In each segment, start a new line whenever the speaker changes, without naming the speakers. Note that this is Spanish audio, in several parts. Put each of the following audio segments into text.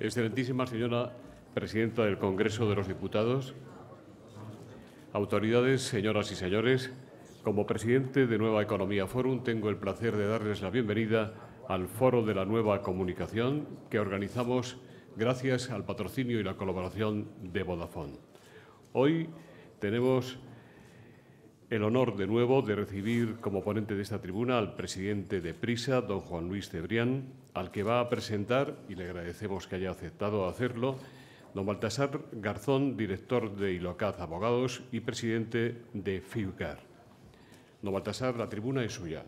Excelentísima señora Presidenta del Congreso de los Diputados, autoridades, señoras y señores, como presidente de Nueva Economía Forum tengo el placer de darles la bienvenida al Foro de la Nueva Comunicación que organizamos gracias al patrocinio y la colaboración de Vodafone. Hoy tenemos el honor de nuevo de recibir como ponente de esta tribuna al presidente de Prisa, don Juan Luis Cebrián, al que va a presentar, y le agradecemos que haya aceptado hacerlo, don Baltasar Garzón, director de Ilocaz Abogados y presidente de FIUCAR. Don Baltasar, la tribuna es suya.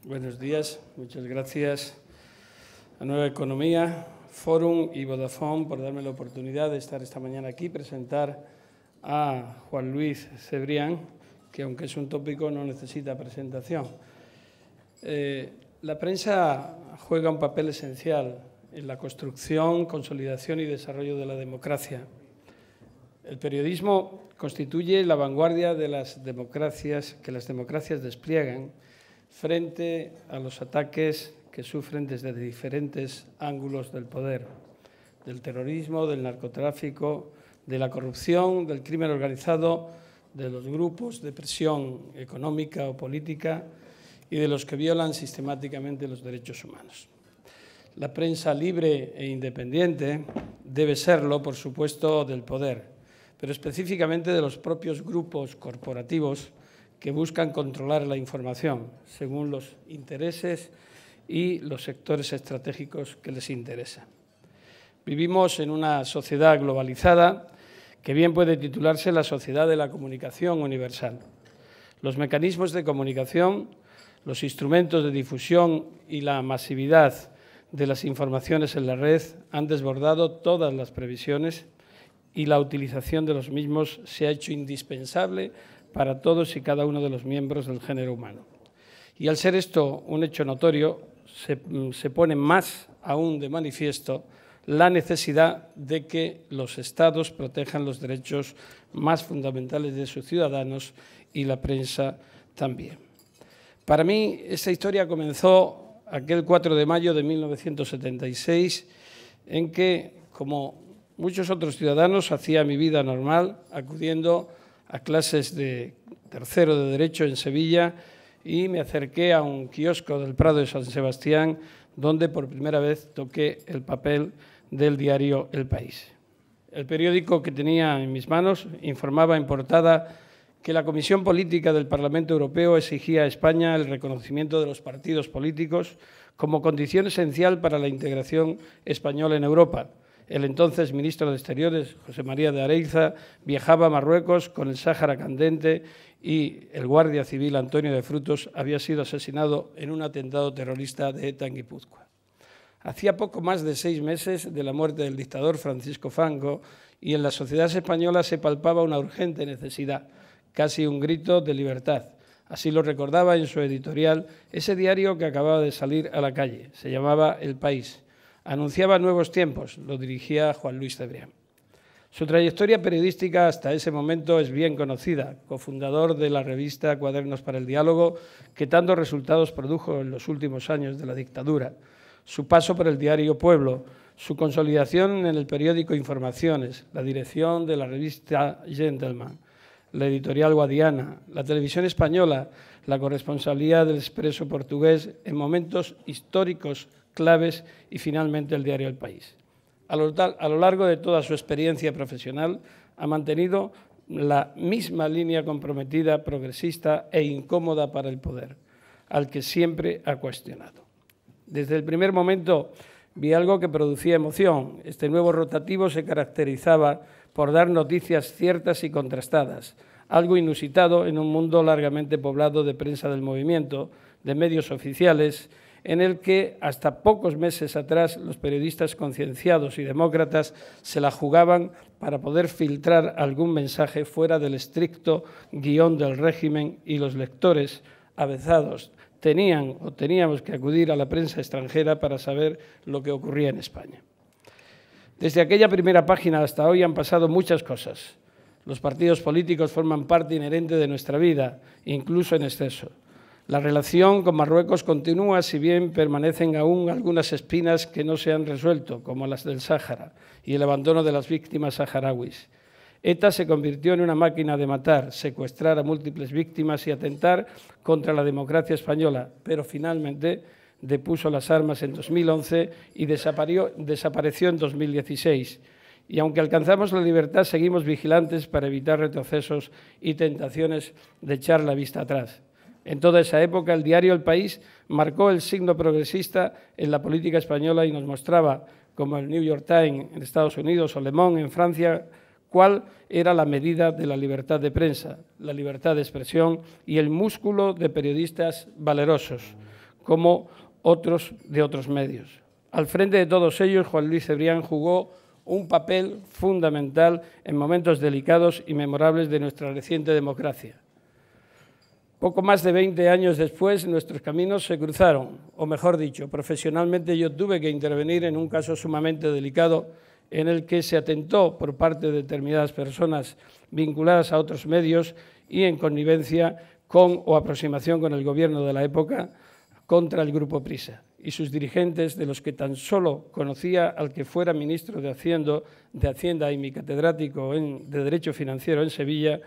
Buenos días, muchas gracias a Nueva Economía, Forum y Vodafone por darme la oportunidad de estar esta mañana aquí, presentar a Juan Luis Cebrián, que aunque es un tópico no necesita presentación. La prensa juega un papel esencial en la construcción, consolidación y desarrollo de la democracia. El periodismo constituye la vanguardia de las democracias que las democracias despliegan frente a los ataques que sufren desde diferentes ángulos del poder, del terrorismo, del narcotráfico, de la corrupción, del crimen organizado, de los grupos de presión económica o política y de los que violan sistemáticamente los derechos humanos. La prensa libre e independiente debe serlo, por supuesto, del poder, pero específicamente de los propios grupos corporativos que buscan controlar la información según los intereses y los sectores estratégicos que les interesan. Vivimos en una sociedad globalizada que bien puede titularse la sociedad de la comunicación universal. Los mecanismos de comunicación, los instrumentos de difusión y la masividad de las informaciones en la red han desbordado todas las previsiones y la utilización de los mismos se ha hecho indispensable para todos y cada uno de los miembros del género humano. Y al ser esto un hecho notorio, se pone más aún de manifiesto la necesidad de que los Estados protejan los derechos más fundamentales de sus ciudadanos y la prensa también. Para mí, esta historia comenzó aquel 4 de mayo de 1976, en que, como muchos otros ciudadanos, hacía mi vida normal, acudiendo a clases de tercero de Derecho en Sevilla, y me acerqué a un kiosco del Prado de San Sebastián, donde por primera vez toqué el papel del diario El País. El periódico que tenía en mis manos informaba en portada que la Comisión Política del Parlamento Europeo exigía a España el reconocimiento de los partidos políticos como condición esencial para la integración española en Europa. El entonces ministro de Exteriores, José María de Areiza, viajaba a Marruecos con el Sáhara candente y el guardia civil Antonio de Frutos había sido asesinado en un atentado terrorista de ETA en Guipúzcoa. Hacía poco más de 6 meses de la muerte del dictador Francisco Franco y en la sociedad española se palpaba una urgente necesidad, casi un grito de libertad. Así lo recordaba en su editorial ese diario que acababa de salir a la calle. Se llamaba El País. Anunciaba nuevos tiempos, lo dirigía Juan Luis Cebrián. Su trayectoria periodística hasta ese momento es bien conocida, cofundador de la revista Cuadernos para el Diálogo, que tantos resultados produjo en los últimos años de la dictadura, su paso por el diario Pueblo, su consolidación en el periódico Informaciones, la dirección de la revista Gentleman, la editorial Guadiana, la televisión española, la corresponsalía del Expreso portugués en momentos históricos claves y finalmente el diario El País. A lo largo de toda su experiencia profesional ha mantenido la misma línea comprometida, progresista e incómoda para el poder, al que siempre ha cuestionado. Desde el primer momento vi algo que producía emoción. Este nuevo rotativo se caracterizaba por dar noticias ciertas y contrastadas, algo inusitado en un mundo largamente poblado de prensa del movimiento, de medios oficiales, en el que hasta pocos meses atrás los periodistas concienciados y demócratas se la jugaban para poder filtrar algún mensaje fuera del estricto guión del régimen y los lectores avezados teníamos que acudir a la prensa extranjera para saber lo que ocurría en España. Desde aquella primera página hasta hoy han pasado muchas cosas. Los partidos políticos forman parte inherente de nuestra vida, incluso en exceso. La relación con Marruecos continúa, si bien permanecen aún algunas espinas que no se han resuelto, como las del Sáhara y el abandono de las víctimas saharauis. ETA se convirtió en una máquina de matar, secuestrar a múltiples víctimas y atentar contra la democracia española, pero finalmente depuso las armas en 2011 y desapareció en 2016. Y aunque alcanzamos la libertad, seguimos vigilantes para evitar retrocesos y tentaciones de echar la vista atrás. En toda esa época, el diario El País marcó el signo progresista en la política española y nos mostraba, como el New York Times en Estados Unidos o Le Monde en Francia, cuál era la medida de la libertad de prensa, la libertad de expresión y el músculo de periodistas valerosos, como otros de otros medios. Al frente de todos ellos, Juan Luis Cebrián jugó un papel fundamental en momentos delicados y memorables de nuestra reciente democracia. Poco más de 20 años después, nuestros caminos se cruzaron, o mejor dicho, profesionalmente yo tuve que intervenir en un caso sumamente delicado en el que se atentó por parte de determinadas personas vinculadas a otros medios y en connivencia con o aproximación con el gobierno de la época contra el Grupo Prisa y sus dirigentes, de los que tan solo conocía al que fuera ministro de Hacienda y mi catedrático de Derecho Financiero en Sevilla,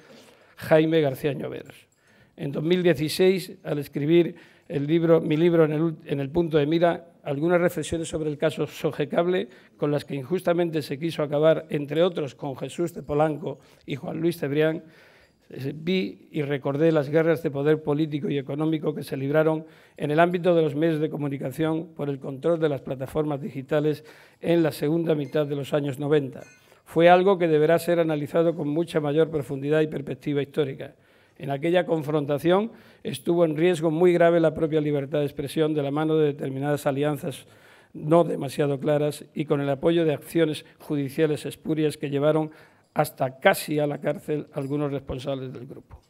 Jaime García Lloveros. En 2016, al escribir mi libro en el punto de mira, algunas reflexiones sobre el caso Sogecable, con las que injustamente se quiso acabar, entre otros, con Jesús de Polanco y Juan Luis Cebrián, vi y recordé las guerras de poder político y económico que se libraron en el ámbito de los medios de comunicación por el control de las plataformas digitales en la segunda mitad de los años 90. Fue algo que deberá ser analizado con mucha mayor profundidad y perspectiva histórica. En aquella confrontación estuvo en riesgo muy grave la propia libertad de expresión de la mano de determinadas alianzas no demasiado claras y con el apoyo de acciones judiciales espurias que llevaron hasta casi a la cárcel a algunos responsables del grupo.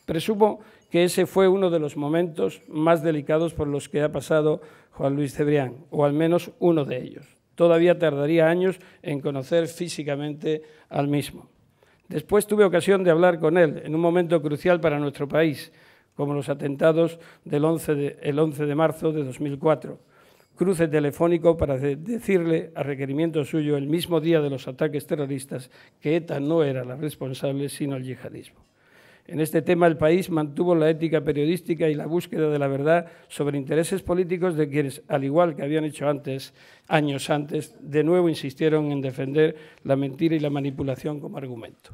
Presumo que ese fue uno de los momentos más delicados por los que ha pasado Juan Luis Cebrián, o al menos uno de ellos. Todavía tardaría años en conocer físicamente al mismo. Después tuve ocasión de hablar con él en un momento crucial para nuestro país, como los atentados del 11 de marzo de 2004. Cruce telefónico para decirle, a requerimiento suyo, el mismo día de los ataques terroristas, que ETA no era la responsable, sino el yihadismo. En este tema, el país mantuvo la ética periodística y la búsqueda de la verdad sobre intereses políticos de quienes, al igual que habían hecho años antes, de nuevo insistieron en defender la mentira y la manipulación como argumento.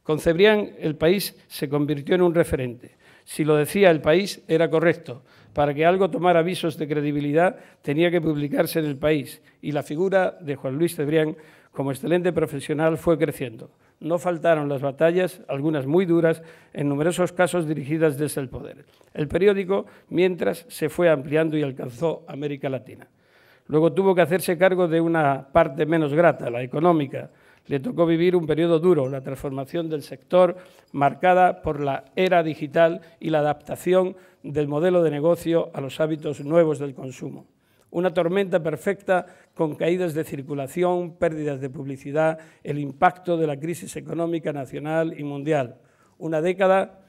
Con Cebrián, el país se convirtió en un referente. Si lo decía el país, era correcto. Para que algo tomara visos de credibilidad, tenía que publicarse en el país. Y la figura de Juan Luis Cebrián, como excelente profesional, fue creciendo. No faltaron las batallas, algunas muy duras, en numerosos casos dirigidas desde el poder. El periódico, mientras, se fue ampliando y alcanzó América Latina. Luego tuvo que hacerse cargo de una parte menos grata, la económica. Le tocó vivir un periodo duro, la transformación del sector marcada por la era digital y la adaptación del modelo de negocio a los hábitos nuevos del consumo. Una tormenta perfecta con caídas de circulación, pérdidas de publicidad, el impacto de la crisis económica nacional y mundial. Una década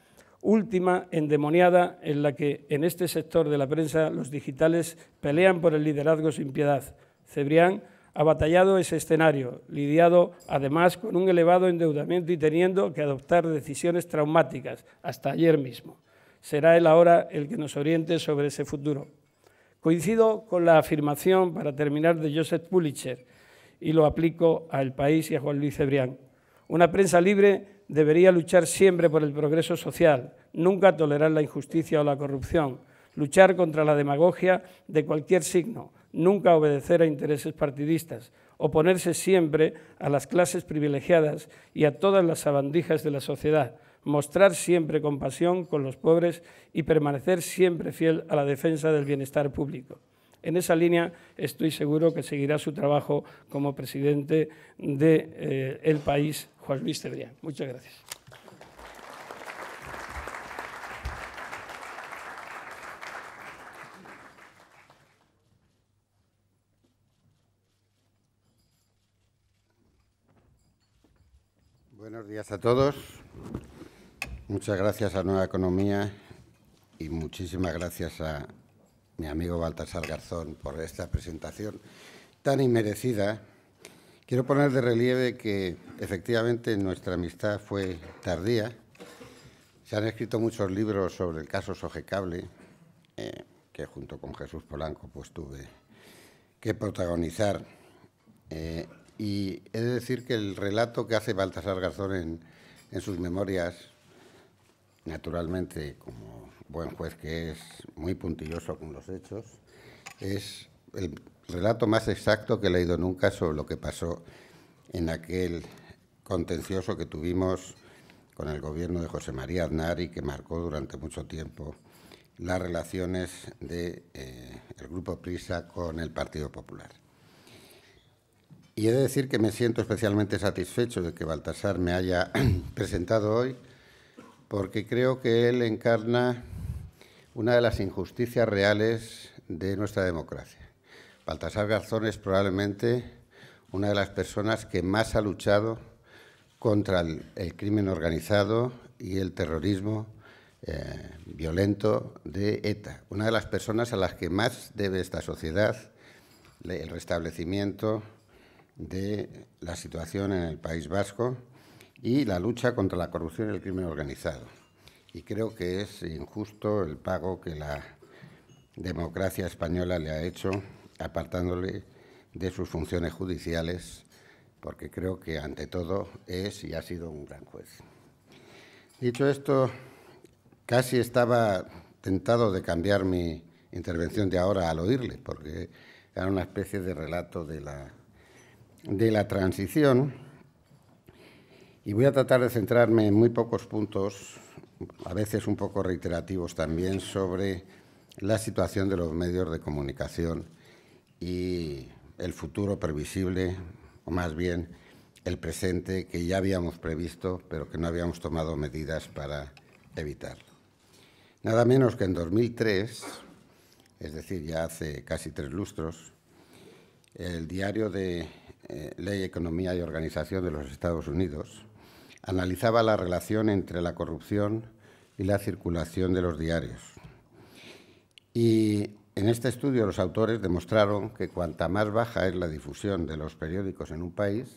última endemoniada en la que en este sector de la prensa los digitales pelean por el liderazgo sin piedad. Cebrián ha batallado ese escenario, lidiado además con un elevado endeudamiento y teniendo que adoptar decisiones traumáticas, hasta ayer mismo. Será él ahora el que nos oriente sobre ese futuro. Coincido con la afirmación, para terminar, de Joseph Pulitzer y lo aplico a El País y a Juan Luis Cebrián. Una prensa libre debería luchar siempre por el progreso social, nunca tolerar la injusticia o la corrupción, luchar contra la demagogia de cualquier signo, nunca obedecer a intereses partidistas, oponerse siempre a las clases privilegiadas y a todas las sabandijas de la sociedad, mostrar siempre compasión con los pobres y permanecer siempre fiel a la defensa del bienestar público. En esa línea estoy seguro que seguirá su trabajo como presidente de El País, Juan Luis Cebrián. Muchas gracias.
Buenos días a todos. Muchas gracias a Nueva Economía y muchísimas gracias a mi amigo Baltasar Garzón por esta presentación tan inmerecida. Quiero poner de relieve que efectivamente nuestra amistad fue tardía. Se han escrito muchos libros sobre el caso Sogecable, que junto con Jesús Polanco pues tuve que protagonizar. Y he de decir que el relato que hace Baltasar Garzón en sus memorias, naturalmente, como buen juez que es, muy puntilloso con los hechos, es el relato más exacto que he leído nunca sobre lo que pasó en aquel contencioso que tuvimos con el gobierno de José María Aznar y que marcó durante mucho tiempo las relaciones del Grupo Prisa con el Partido Popular. Y he de decir que me siento especialmente satisfecho de que Baltasar me haya presentado hoy, porque creo que él encarna una de las injusticias reales de nuestra democracia. Baltasar Garzón es probablemente una de las personas que más ha luchado contra el crimen organizado y el terrorismo violento de ETA. Una de las personas a las que más debe esta sociedad el restablecimiento de la situación en el País Vasco y la lucha contra la corrupción y el crimen organizado. Y creo que es injusto el pago que la democracia española le ha hecho apartándole de sus funciones judiciales, porque creo que ante todo es y ha sido un gran juez. Dicho esto, casi estaba tentado de cambiar mi intervención de ahora al oírle, porque era una especie de relato de la transición, y voy a tratar de centrarme en muy pocos puntos, a veces un poco reiterativos también, sobre la situación de los medios de comunicación y el futuro previsible, o más bien el presente que ya habíamos previsto, pero que no habíamos tomado medidas para evitarlo. Nada menos que en 2003, es decir, ya hace casi 3 lustros, el diario de Ley, Economía y Organización de los Estados Unidos analizaba la relación entre la corrupción y la circulación de los diarios. Y en este estudio los autores demostraron que cuanta más baja es la difusión de los periódicos en un país,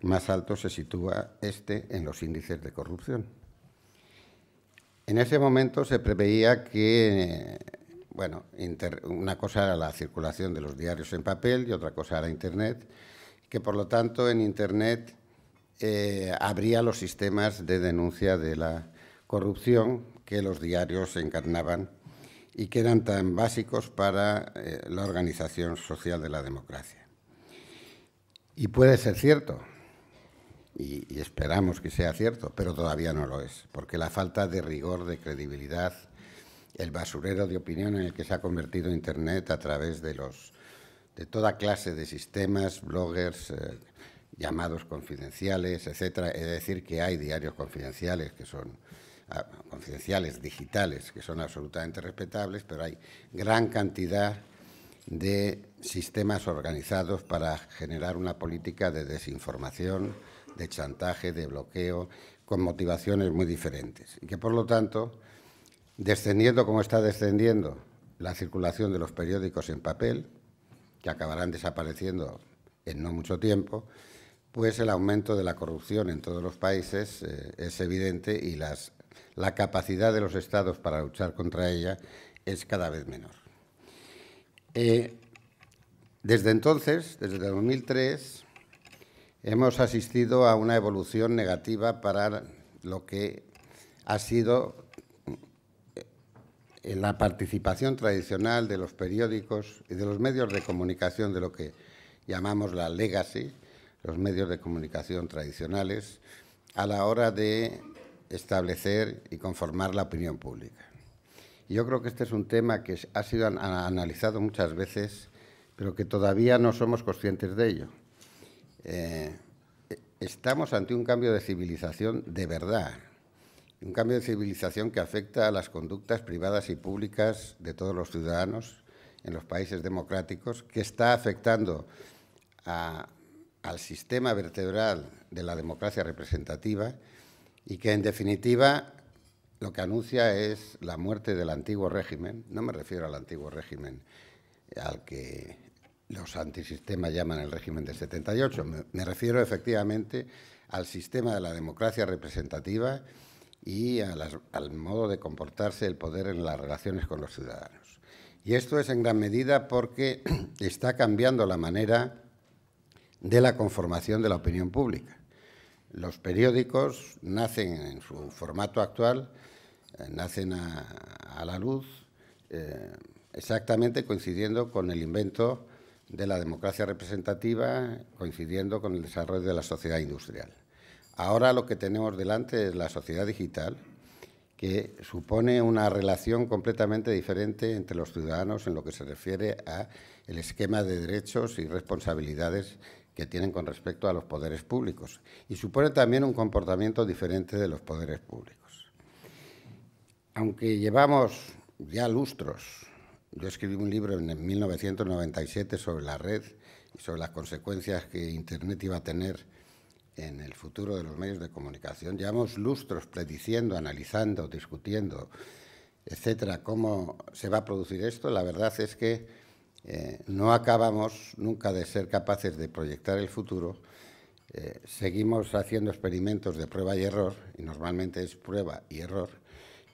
más alto se sitúa este en los índices de corrupción. En ese momento se preveía que, bueno, una cosa era la circulación de los diarios en papel y otra cosa era Internet, que por lo tanto en Internet habría los sistemas de denuncia de la corrupción que los diarios encarnaban y que eran tan básicos para la organización social de la democracia. Y puede ser cierto, y esperamos que sea cierto, pero todavía no lo es, porque la falta de rigor, de credibilidad, el basurero de opinión en el que se ha convertido Internet a través de toda clase de sistemas, bloggers, llamados confidenciales, etcétera. Es decir, que hay diarios confidenciales que son confidenciales digitales, que son absolutamente respetables, pero hay gran cantidad de sistemas organizados para generar una política de desinformación, de chantaje, de bloqueo, con motivaciones muy diferentes. Y que, por lo tanto, descendiendo como está descendiendo la circulación de los periódicos en papel, que acabarán desapareciendo en no mucho tiempo, pues el aumento de la corrupción en todos los países es evidente y la capacidad de los Estados para luchar contra ella es cada vez menor. Desde entonces, desde 2003, hemos asistido a una evolución negativa para lo que ha sido la participación tradicional de los periódicos y de los medios de comunicación de lo que llamamos la legacy, los medios de comunicación tradicionales, a la hora de establecer y conformar la opinión pública. Y yo creo que este es un tema que ha sido analizado muchas veces, pero que todavía no somos conscientes de ello. Estamos ante un cambio de civilización de verdad, un cambio de civilización que afecta a las conductas privadas y públicas de todos los ciudadanos en los países democráticos, que está afectando a al sistema vertebral de la democracia representativa y que, en definitiva, lo que anuncia es la muerte del antiguo régimen. No me refiero al antiguo régimen al que los antisistemas llaman el régimen del 78. Me refiero efectivamente al sistema de la democracia representativa y al modo de comportarse el poder en las relaciones con los ciudadanos. Y esto es en gran medida porque está cambiando la manera de la conformación de la opinión pública. Los periódicos nacen en su formato actual, nacen a la luz exactamente coincidiendo con el invento de la democracia representativa, coincidiendo con el desarrollo de la sociedad industrial. Ahora lo que tenemos delante es la sociedad digital, que supone una relación completamente diferente entre los ciudadanos en lo que se refiere al esquema de derechos y responsabilidades que tienen con respecto a los poderes públicos, y supone también un comportamiento diferente de los poderes públicos. Aunque llevamos ya lustros, yo escribí un libro en 1997 sobre la red y sobre las consecuencias que Internet iba a tener en el futuro de los medios de comunicación. Llevamos lustros prediciendo, analizando, discutiendo, etcétera, cómo se va a producir esto. La verdad es que no acabamos nunca de ser capaces de proyectar el futuro. Seguimos haciendo experimentos de prueba y error, y normalmente es prueba y error,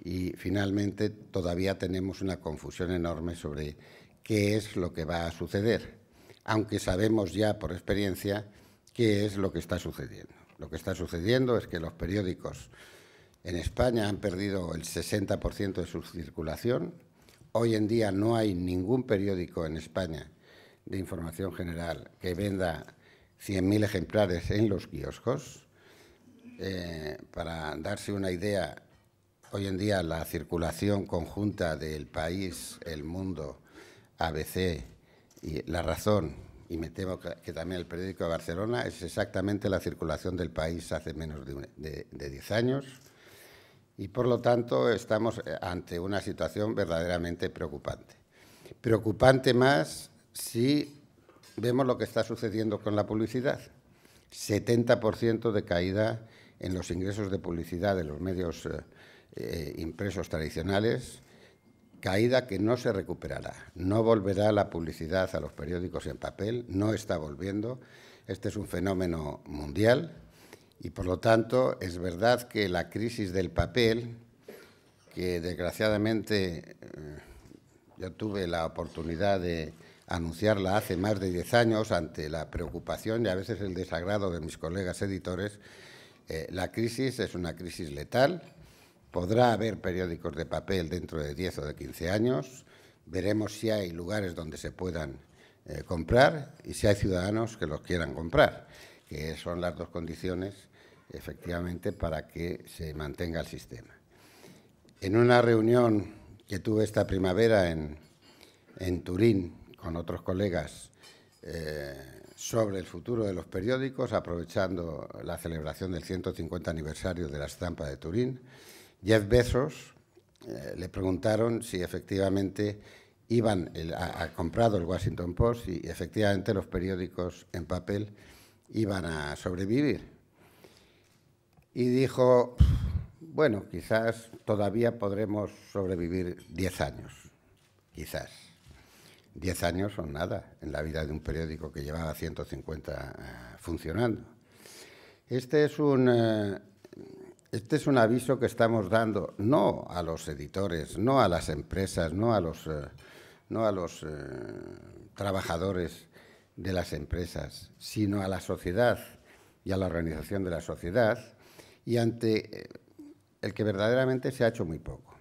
y finalmente todavía tenemos una confusión enorme sobre qué es lo que va a suceder, aunque sabemos ya por experiencia qué es lo que está sucediendo. Lo que está sucediendo es que los periódicos en España han perdido el 60% de su circulación. Hoy en día no hay ningún periódico en España de información general que venda 100.000 ejemplares en los kioscos. Para darse una idea, hoy en día la circulación conjunta del País, El Mundo, ABC y La Razón, y me temo que también el periódico de Barcelona, es exactamente la circulación del País hace menos de 10 años. Y, por lo tanto, estamos ante una situación verdaderamente preocupante. Preocupante más si vemos lo que está sucediendo con la publicidad. 70% de caída en los ingresos de publicidad de los medios impresos tradicionales, caída que no se recuperará. No volverá la publicidad a los periódicos en papel, no está volviendo. Este es un fenómeno mundial y, por lo tanto, es verdad que la crisis del papel, que desgraciadamente yo tuve la oportunidad de anunciarla hace más de 10 años ante la preocupación y a veces el desagrado de mis colegas editores, la crisis es una crisis letal. Podrá haber periódicos de papel dentro de 10 o de 15 años. Veremos si hay lugares donde se puedan comprar y si hay ciudadanos que los quieran comprar, que son las dos condiciones, efectivamente, para que se mantenga el sistema. En una reunión que tuve esta primavera en Turín con otros colegas sobre el futuro de los periódicos, aprovechando la celebración del 150 aniversario de la estampa de Turín, Jeff Bezos le preguntaron si efectivamente ha comprado el Washington Post y efectivamente los periódicos en papel iban a sobrevivir. Y dijo, bueno, quizás todavía podremos sobrevivir 10 años, quizás. 10 años son nada en la vida de un periódico que llevaba 150 funcionando. Este es un aviso que estamos dando no a los editores, no a las empresas, no a los trabajadores de las empresas, sino a la sociedad y a la organización de la sociedad, y ante el que verdaderamente se ha hecho muy poco.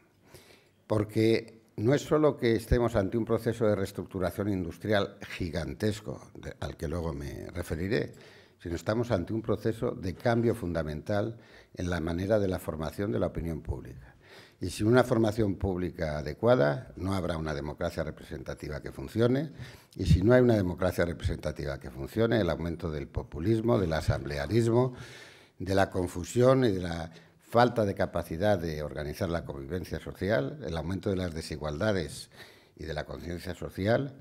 Porque no es solo que estemos ante un proceso de reestructuración industrial gigantesco, al que luego me referiré, sino estamos ante un proceso de cambio fundamental en la manera de la formación de la opinión pública. Y sin una formación pública adecuada, no habrá una democracia representativa que funcione, y si no hay una democracia representativa que funcione, el aumento del populismo, del asamblearismo, de la confusión y de la falta de capacidad de organizar la convivencia social, el aumento de las desigualdades y de la conciencia social,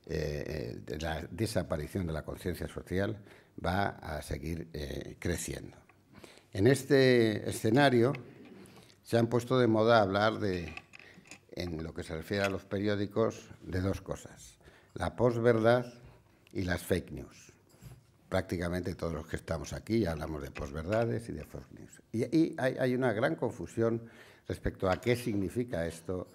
de la desaparición de la conciencia social va a seguir creciendo. En este escenario se han puesto de moda hablar en lo que se refiere a los periódicos, de dos cosas: la posverdad y las fake news. Prácticamente todos los que estamos aquí hablamos de posverdades y de fake news. Y hay una gran confusión respecto a qué significa esto,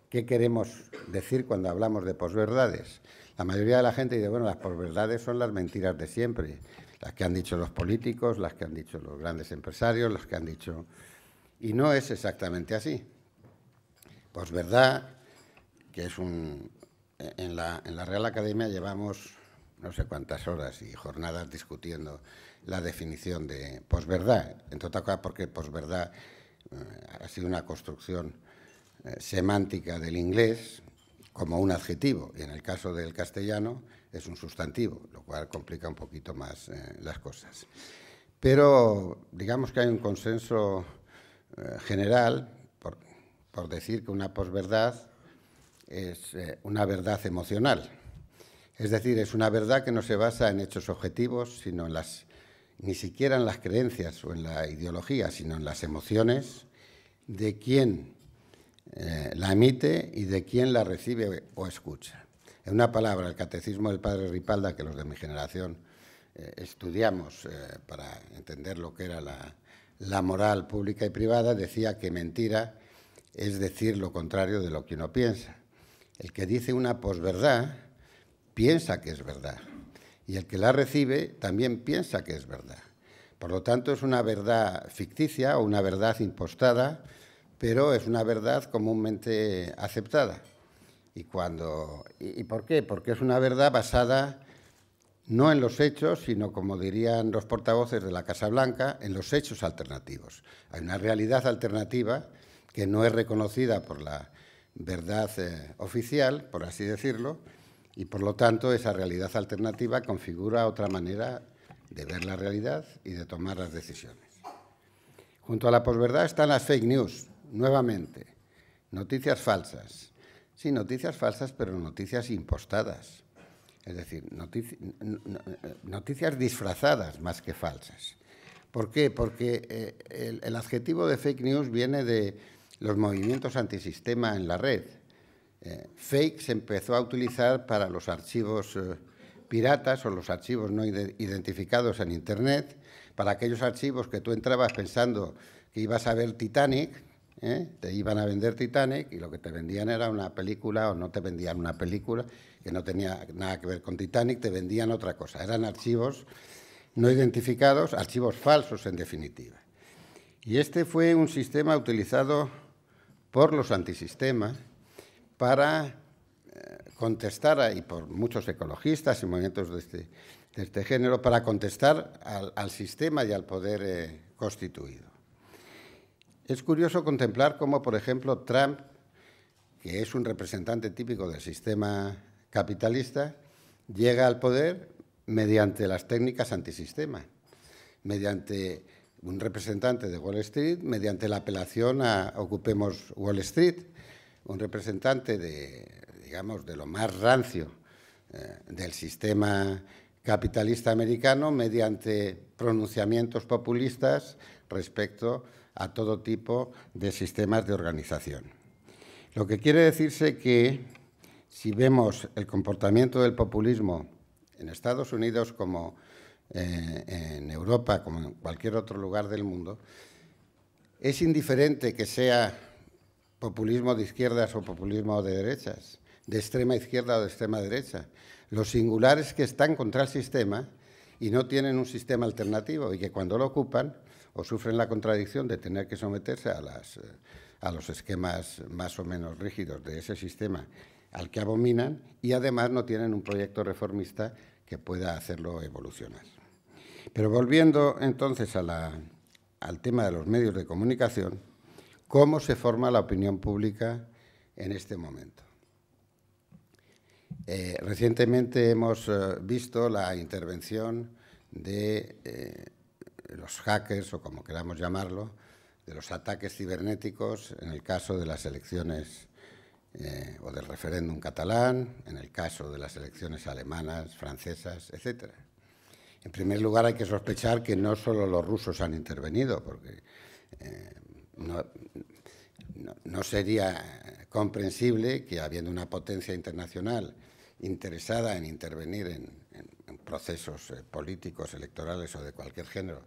qué queremos decir cuando hablamos de posverdades. La mayoría de la gente dice, bueno, las posverdades son las mentiras de siempre, las que han dicho los políticos, las que han dicho los grandes empresarios, las que han dicho... Y no es exactamente así. Posverdad, que es en la Real Academia llevamos no sé cuántas horas y jornadas discutiendo la definición de posverdad, entre otras cosas porque posverdad ha sido una construcción semántica del inglés como un adjetivo, y en el caso del castellano es un sustantivo, lo cual complica un poquito más las cosas. Pero digamos que hay un consenso general por decir que una posverdad es una verdad emocional. Es decir, es una verdad que no se basa en hechos objetivos, sino en ni siquiera en las creencias o en la ideología, sino en las emociones de quien la emite y de quien la recibe o escucha. En una palabra, el catecismo del padre Ripalda, que los de mi generación estudiamos para entender lo que era la moral pública y privada, decía que mentira es decir lo contrario de lo que uno piensa. El que dice una posverdad piensa que es verdad, y el que la recibe también piensa que es verdad. Por lo tanto, es una verdad ficticia o una verdad impostada, pero es una verdad comúnmente aceptada. ¿Y por qué? Porque es una verdad basada no en los hechos, sino, como dirían los portavoces de la Casa Blanca, en los hechos alternativos. Hay una realidad alternativa que no es reconocida por la verdad oficial, por así decirlo, y por lo tanto esa realidad alternativa configura otra manera de ver la realidad y de tomar las decisiones. Junto a la posverdad están las fake news, nuevamente, noticias falsas. Sí, noticias falsas, pero noticias impostadas. Es decir, noticias disfrazadas más que falsas. ¿Por qué? Porque el adjetivo de fake news viene de los movimientos antisistema en la red. Fake se empezó a utilizar para los archivos piratas o los archivos no identificados en Internet, para aquellos archivos que tú entrabas pensando que ibas a ver Titanic, te iban a vender Titanic y lo que te vendían era una película, o no te vendían una película que no tenía nada que ver con Titanic, te vendían otra cosa. Eran archivos no identificados, archivos falsos en definitiva. Y este fue un sistema utilizado por los antisistemas para contestar, y por muchos ecologistas y movimientos de este género, para contestar al sistema y al poder constituido. Es curioso contemplar cómo, por ejemplo, Trump, que es un representante típico del sistema capitalista, llega al poder mediante las técnicas antisistema, mediante un representante de Wall Street, mediante la apelación a Ocupemos Wall Street, un representante digamos, de lo más rancio del sistema capitalista americano, mediante pronunciamientos populistas respecto a todo tipo de sistemas de organización. Lo que quiere decirse que si vemos el comportamiento del populismo en Estados Unidos como en Europa, como en cualquier otro lugar del mundo, es indiferente que sea populismo de izquierdas o populismo de derechas, de extrema izquierda o de extrema derecha. Los singulares que están contra el sistema y no tienen un sistema alternativo y que cuando lo ocupan o sufren la contradicción de tener que someterse a los esquemas más o menos rígidos de ese sistema al que abominan, y además no tienen un proyecto reformista que pueda hacerlo evolucionar. Pero volviendo entonces al tema de los medios de comunicación, ¿cómo se forma la opinión pública en este momento? Recientemente hemos visto la intervención de los hackers, o como queramos llamarlo, de los ataques cibernéticos en el caso de las elecciones o del referéndum catalán, en el caso de las elecciones alemanas, francesas, etc. En primer lugar, hay que sospechar que no solo los rusos han intervenido, porque no sería comprensible que, habiendo una potencia internacional interesada en intervenir en procesos políticos, electorales o de cualquier género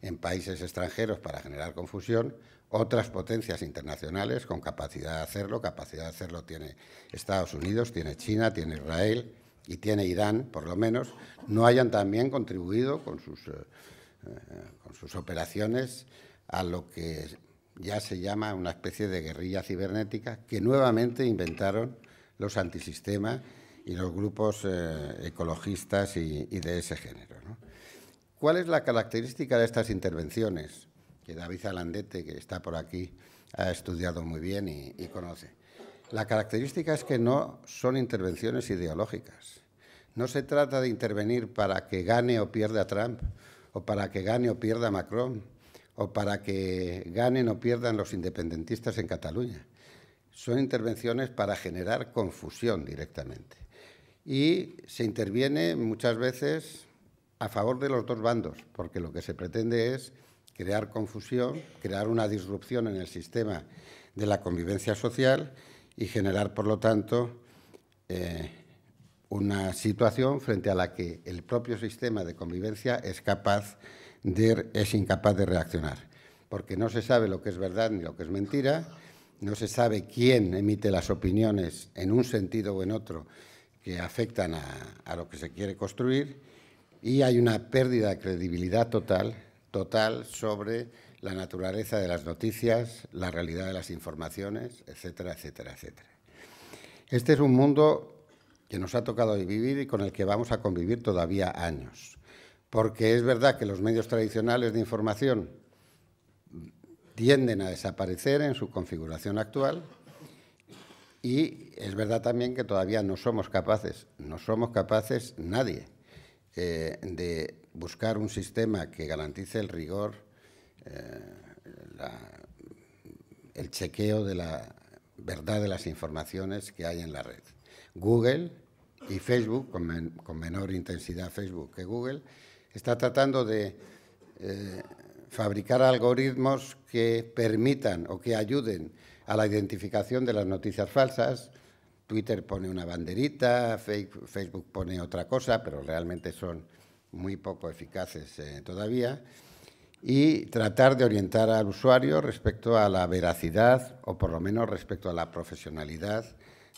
en países extranjeros para generar confusión, otras potencias internacionales con capacidad de hacerlo tiene Estados Unidos, tiene China, tiene Israel y tiene Irán, por lo menos, no hayan también contribuido con sus operaciones a lo que ya se llama una especie de guerrilla cibernética que nuevamente inventaron los antisistemas y los grupos ecologistas y de ese género, ¿no? ¿Cuál es la característica de estas intervenciones? Que David Alandete, que está por aquí, ha estudiado muy bien y conoce. La característica es que no son intervenciones ideológicas. No se trata de intervenir para que gane o pierda Trump, o para que gane o pierda Macron, o para que ganen o pierdan los independentistas en Cataluña. Son intervenciones para generar confusión directamente. Y se interviene muchas veces a favor de los dos bandos, porque lo que se pretende es crear confusión, crear una disrupción en el sistema de la convivencia social y generar, por lo tanto, una situación frente a la que el propio sistema de convivencia es incapaz de reaccionar, porque no se sabe lo que es verdad ni lo que es mentira, no se sabe quién emite las opiniones en un sentido o en otro que afectan a lo que se quiere construir, y hay una pérdida de credibilidad total sobre la naturaleza de las noticias, la realidad de las informaciones, etcétera, etcétera, etcétera. Este es un mundo que nos ha tocado vivir y con el que vamos a convivir todavía años, porque es verdad que los medios tradicionales de información tienden a desaparecer en su configuración actual, y es verdad también que todavía no somos capaces nadie, de buscar un sistema que garantice el rigor, el chequeo de la verdad de las informaciones que hay en la red. Google y Facebook, con menor intensidad Facebook que Google, está tratando de fabricar algoritmos que permitan o que ayuden a la identificación de las noticias falsas. Twitter pone una banderita, Facebook pone otra cosa, pero realmente son muy poco eficaces todavía, y tratar de orientar al usuario respecto a la veracidad o por lo menos respecto a la profesionalidad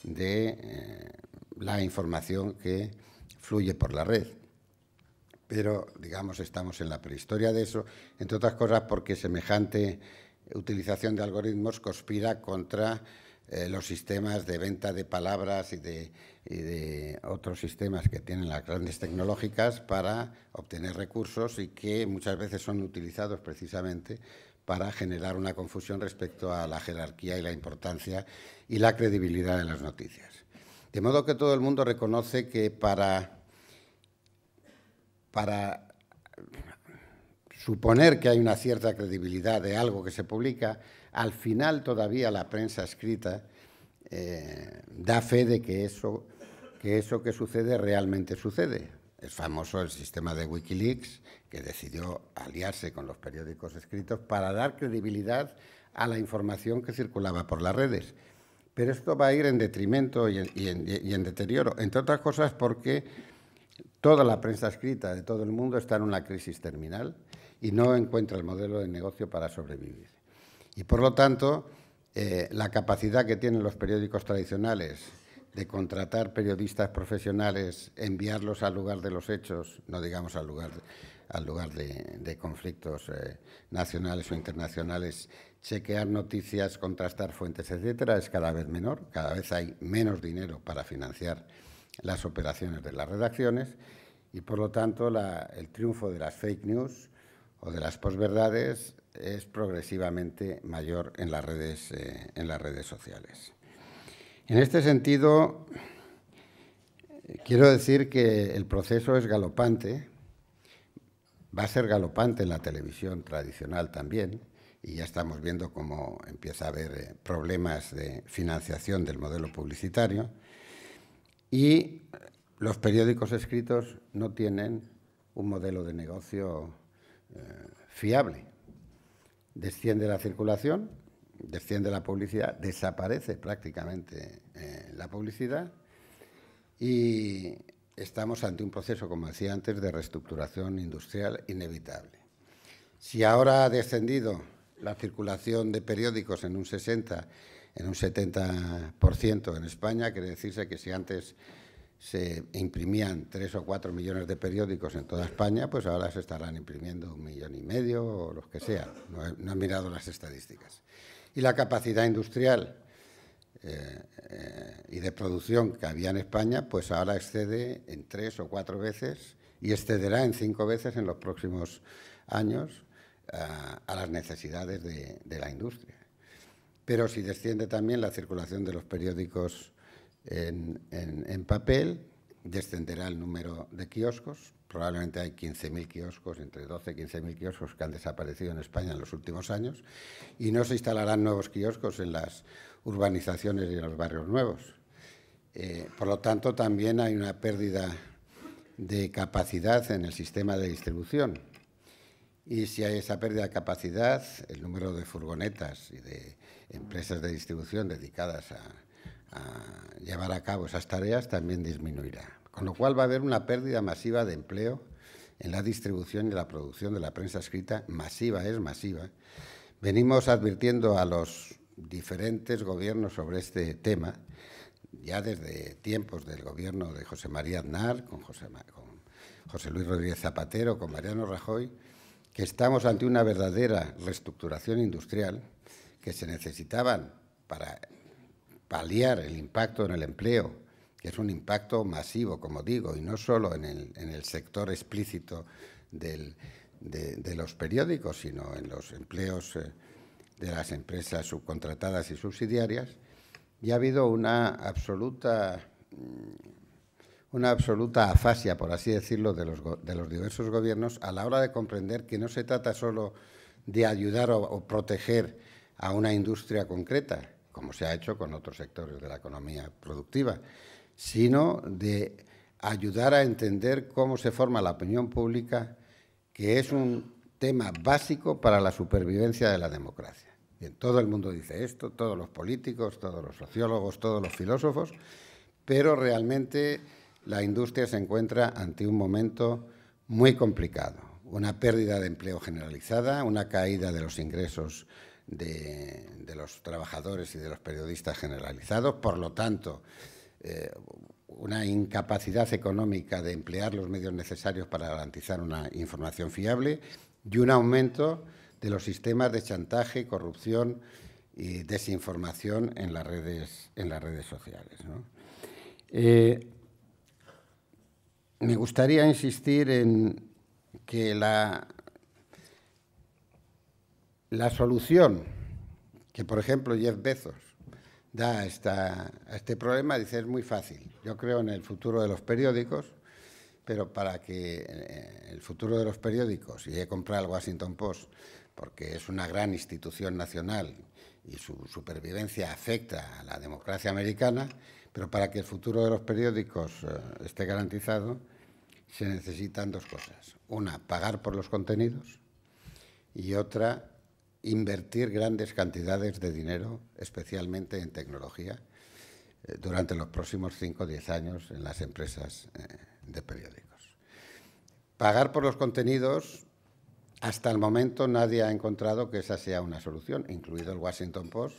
de la información que fluye por la red. Pero, digamos, estamos en la prehistoria de eso, entre otras cosas porque semejante utilización de algoritmos conspira contra los sistemas de venta de palabras y de otros sistemas que tienen las grandes tecnológicas para obtener recursos y que muchas veces son utilizados precisamente para generar una confusión respecto a la jerarquía y la importancia y la credibilidad de las noticias. De modo que todo el mundo reconoce que para suponer que hay una cierta credibilidad de algo que se publica, al final todavía la prensa escrita da fe de que eso que sucede realmente sucede. Es famoso el sistema de Wikileaks, que decidió aliarse con los periódicos escritos para dar credibilidad a la información que circulaba por las redes. Pero esto va a ir en detrimento y en deterioro, entre otras cosas porque toda la prensa escrita de todo el mundo está en una crisis terminal y no encuentra el modelo de negocio para sobrevivir. Y, por lo tanto, la capacidad que tienen los periódicos tradicionales de contratar periodistas profesionales, enviarlos al lugar de los hechos, no digamos al lugar de conflictos nacionales o internacionales, chequear noticias, contrastar fuentes, etcétera, es cada vez menor. Cada vez hay menos dinero para financiar las operaciones de las redacciones y, por lo tanto, el triunfo de las fake news o de las posverdades es progresivamente mayor en las redes sociales. En este sentido, quiero decir que el proceso es galopante, va a ser galopante en la televisión tradicional también, y ya estamos viendo cómo empieza a haber problemas de financiación del modelo publicitario. Y los periódicos escritos no tienen un modelo de negocio fiable. Desciende la circulación, desciende la publicidad, desaparece prácticamente la publicidad y estamos ante un proceso, como decía antes, de reestructuración industrial inevitable. Si ahora ha descendido la circulación de periódicos en un 60, en un 70% en España, quiere decirse que si antes se imprimían 3 o 4 millones de periódicos en toda España, pues ahora se estarán imprimiendo 1,5 millones o los que sea. No he mirado las estadísticas. Y la capacidad industrial y de producción que había en España, pues ahora excede en 3 o 4 veces y excederá en 5 veces en los próximos años a las necesidades de la industria. Pero si desciende también la circulación de los periódicos en papel, descenderá el número de kioscos. Probablemente hay 15.000 kioscos, entre 12 y 15.000 kioscos que han desaparecido en España en los últimos años y no se instalarán nuevos kioscos en las urbanizaciones y en los barrios nuevos. Por lo tanto, también hay una pérdida de capacidad en el sistema de distribución. Y si hay esa pérdida de capacidad, el número de furgonetas y de empresas de distribución dedicadas a llevar a cabo esas tareas también disminuirá. Con lo cual va a haber una pérdida masiva de empleo en la distribución y la producción de la prensa escrita, masiva, es masiva. Venimos advirtiendo a los diferentes gobiernos sobre este tema, ya desde tiempos del gobierno de José María Aznar, con José Luis Rodríguez Zapatero, con Mariano Rajoy, que estamos ante una verdadera reestructuración industrial que se necesitaban para paliar el impacto en el empleo, que es un impacto masivo, como digo, y no solo en el sector explícito de los periódicos, sino en los empleos de las empresas subcontratadas y subsidiarias, y ha habido una absoluta afasia, por así decirlo, de los diversos gobiernos a la hora de comprender que no se trata solo de ayudar o proteger a una industria concreta, como se ha hecho con otros sectores de la economía productiva, sino de ayudar a entender cómo se forma la opinión pública, que es un tema básico para la supervivencia de la democracia. Bien, todo el mundo dice esto, todos los políticos, todos los sociólogos, todos los filósofos, pero realmente la industria se encuentra ante un momento muy complicado, una pérdida de empleo generalizada, una caída de los ingresos de los trabajadores y de los periodistas generalizados, por lo tanto, una incapacidad económica de emplear los medios necesarios para garantizar una información fiable y un aumento de los sistemas de chantaje, corrupción y desinformación en las redes sociales, ¿no? Me gustaría insistir en que la solución que, por ejemplo, Jeff Bezos da a este problema, dice, es muy fácil. Yo creo en el futuro de los periódicos, pero para que el futuro de los periódicos, y he comprado el Washington Post porque es una gran institución nacional y su supervivencia afecta a la democracia americana, pero para que el futuro de los periódicos esté garantizado, se necesitan dos cosas. Una, pagar por los contenidos, y otra, invertir grandes cantidades de dinero, especialmente en tecnología, durante los próximos 5 o 10 años en las empresas de periódicos. Pagar por los contenidos, hasta el momento nadie ha encontrado que esa sea una solución, incluido el Washington Post,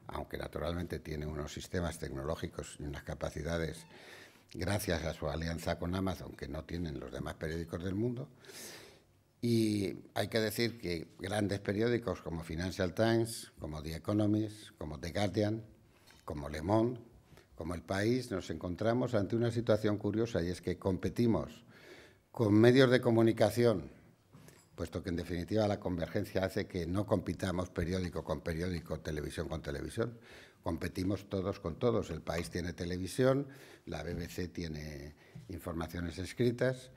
aunque naturalmente tiene unos sistemas tecnológicos y unas capacidades gracias a su alianza con Amazon que no tienen los demás periódicos del mundo. Y hay que decir que grandes periódicos como Financial Times, como The Economist, como The Guardian, como Le Monde, como El País, nos encontramos ante una situación curiosa, y es que competimos con medios de comunicación, puesto que en definitiva la convergencia hace que no compitamos periódico con periódico, televisión con televisión, competimos todos con todos. El País tiene televisión, la BBC tiene informaciones escritas.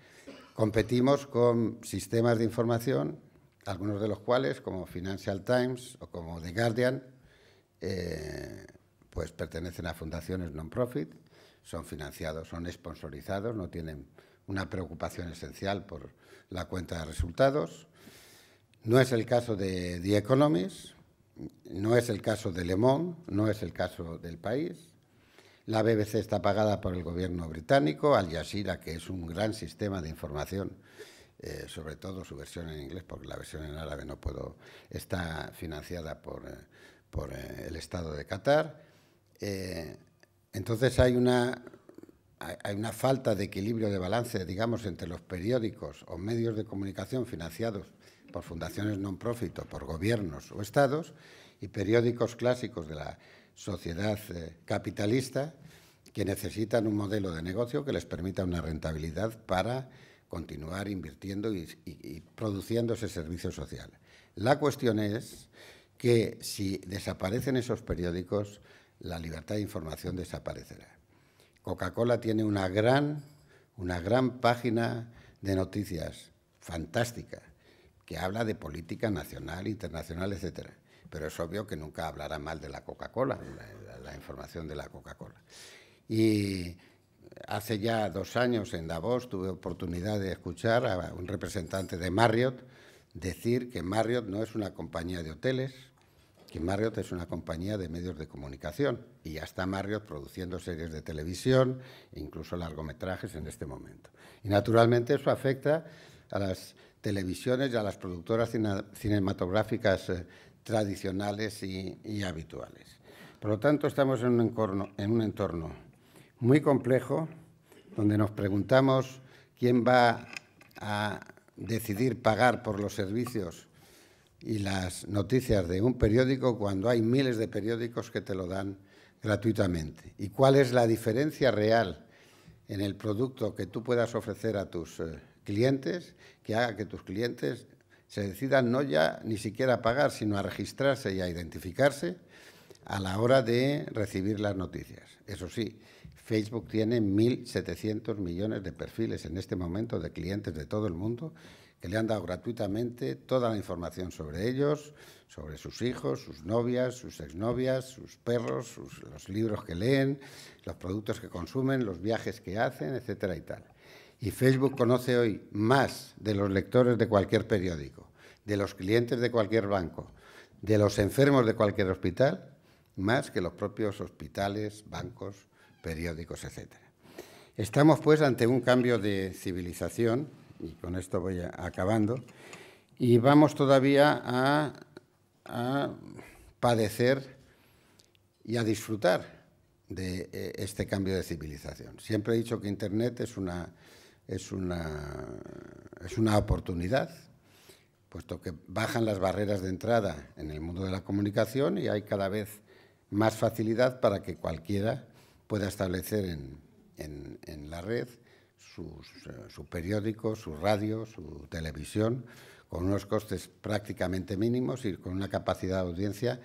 Competimos con sistemas de información algunos de los cuales, como Financial Times o como The Guardian, pues pertenecen a fundaciones non-profit, son financiados, son sponsorizados, no tienen una preocupación esencial por la cuenta de resultados. No es el caso de The Economist, no es el caso de Le Monde, no es el caso del País. La BBC está pagada por el gobierno británico, Al Jazeera, que es un gran sistema de información, sobre todo su versión en inglés, porque la versión en árabe no puedo, está financiada por el Estado de Qatar. Entonces hay una falta de equilibrio de balance, digamos, entre los periódicos o medios de comunicación financiados por fundaciones non-profit o por gobiernos o estados y periódicos clásicos de la sociedad capitalista que necesitan un modelo de negocio que les permita una rentabilidad para continuar invirtiendo y produciendo ese servicio social. La cuestión es que si desaparecen esos periódicos, la libertad de información desaparecerá. Coca-Cola tiene una gran página de noticias fantástica que habla de política nacional, internacional, etcétera. Pero es obvio que nunca hablará mal de la Coca-Cola, la información de la Coca-Cola. Y hace ya 2 años en Davos tuve oportunidad de escuchar a un representante de Marriott decir que Marriott no es una compañía de hoteles, que Marriott es una compañía de medios de comunicación y ya está Marriott produciendo series de televisión e incluso largometrajes en este momento. Y naturalmente eso afecta a las televisiones y a las productoras cinematográficas tradicionales y habituales. Por lo tanto, estamos en un entorno muy complejo donde nos preguntamos quién va a decidir pagar por los servicios y las noticias de un periódico cuando hay miles de periódicos que te lo dan gratuitamente. ¿Y cuál es la diferencia real en el producto que tú puedas ofrecer a tus clientes que haga que tus clientes se decidan no ya ni siquiera a pagar, sino a registrarse y a identificarse a la hora de recibir las noticias? Eso sí, Facebook tiene 1.700 millones de perfiles en este momento de clientes de todo el mundo que le han dado gratuitamente toda la información sobre ellos, sobre sus hijos, sus novias, sus exnovias, sus perros, los libros que leen, los productos que consumen, los viajes que hacen, etcétera y tal. Y Facebook conoce hoy más de los lectores de cualquier periódico, de los clientes de cualquier banco, de los enfermos de cualquier hospital, más que los propios hospitales, bancos, periódicos, etcétera. Estamos, pues, ante un cambio de civilización, y con esto voy acabando, y vamos todavía a padecer y a disfrutar de este cambio de civilización. Siempre he dicho que Internet es una oportunidad, puesto que bajan las barreras de entrada en el mundo de la comunicación y hay cada vez más facilidad para que cualquiera pueda establecer en la red su periódico, su radio, su televisión, con unos costes prácticamente mínimos y con una capacidad de audiencia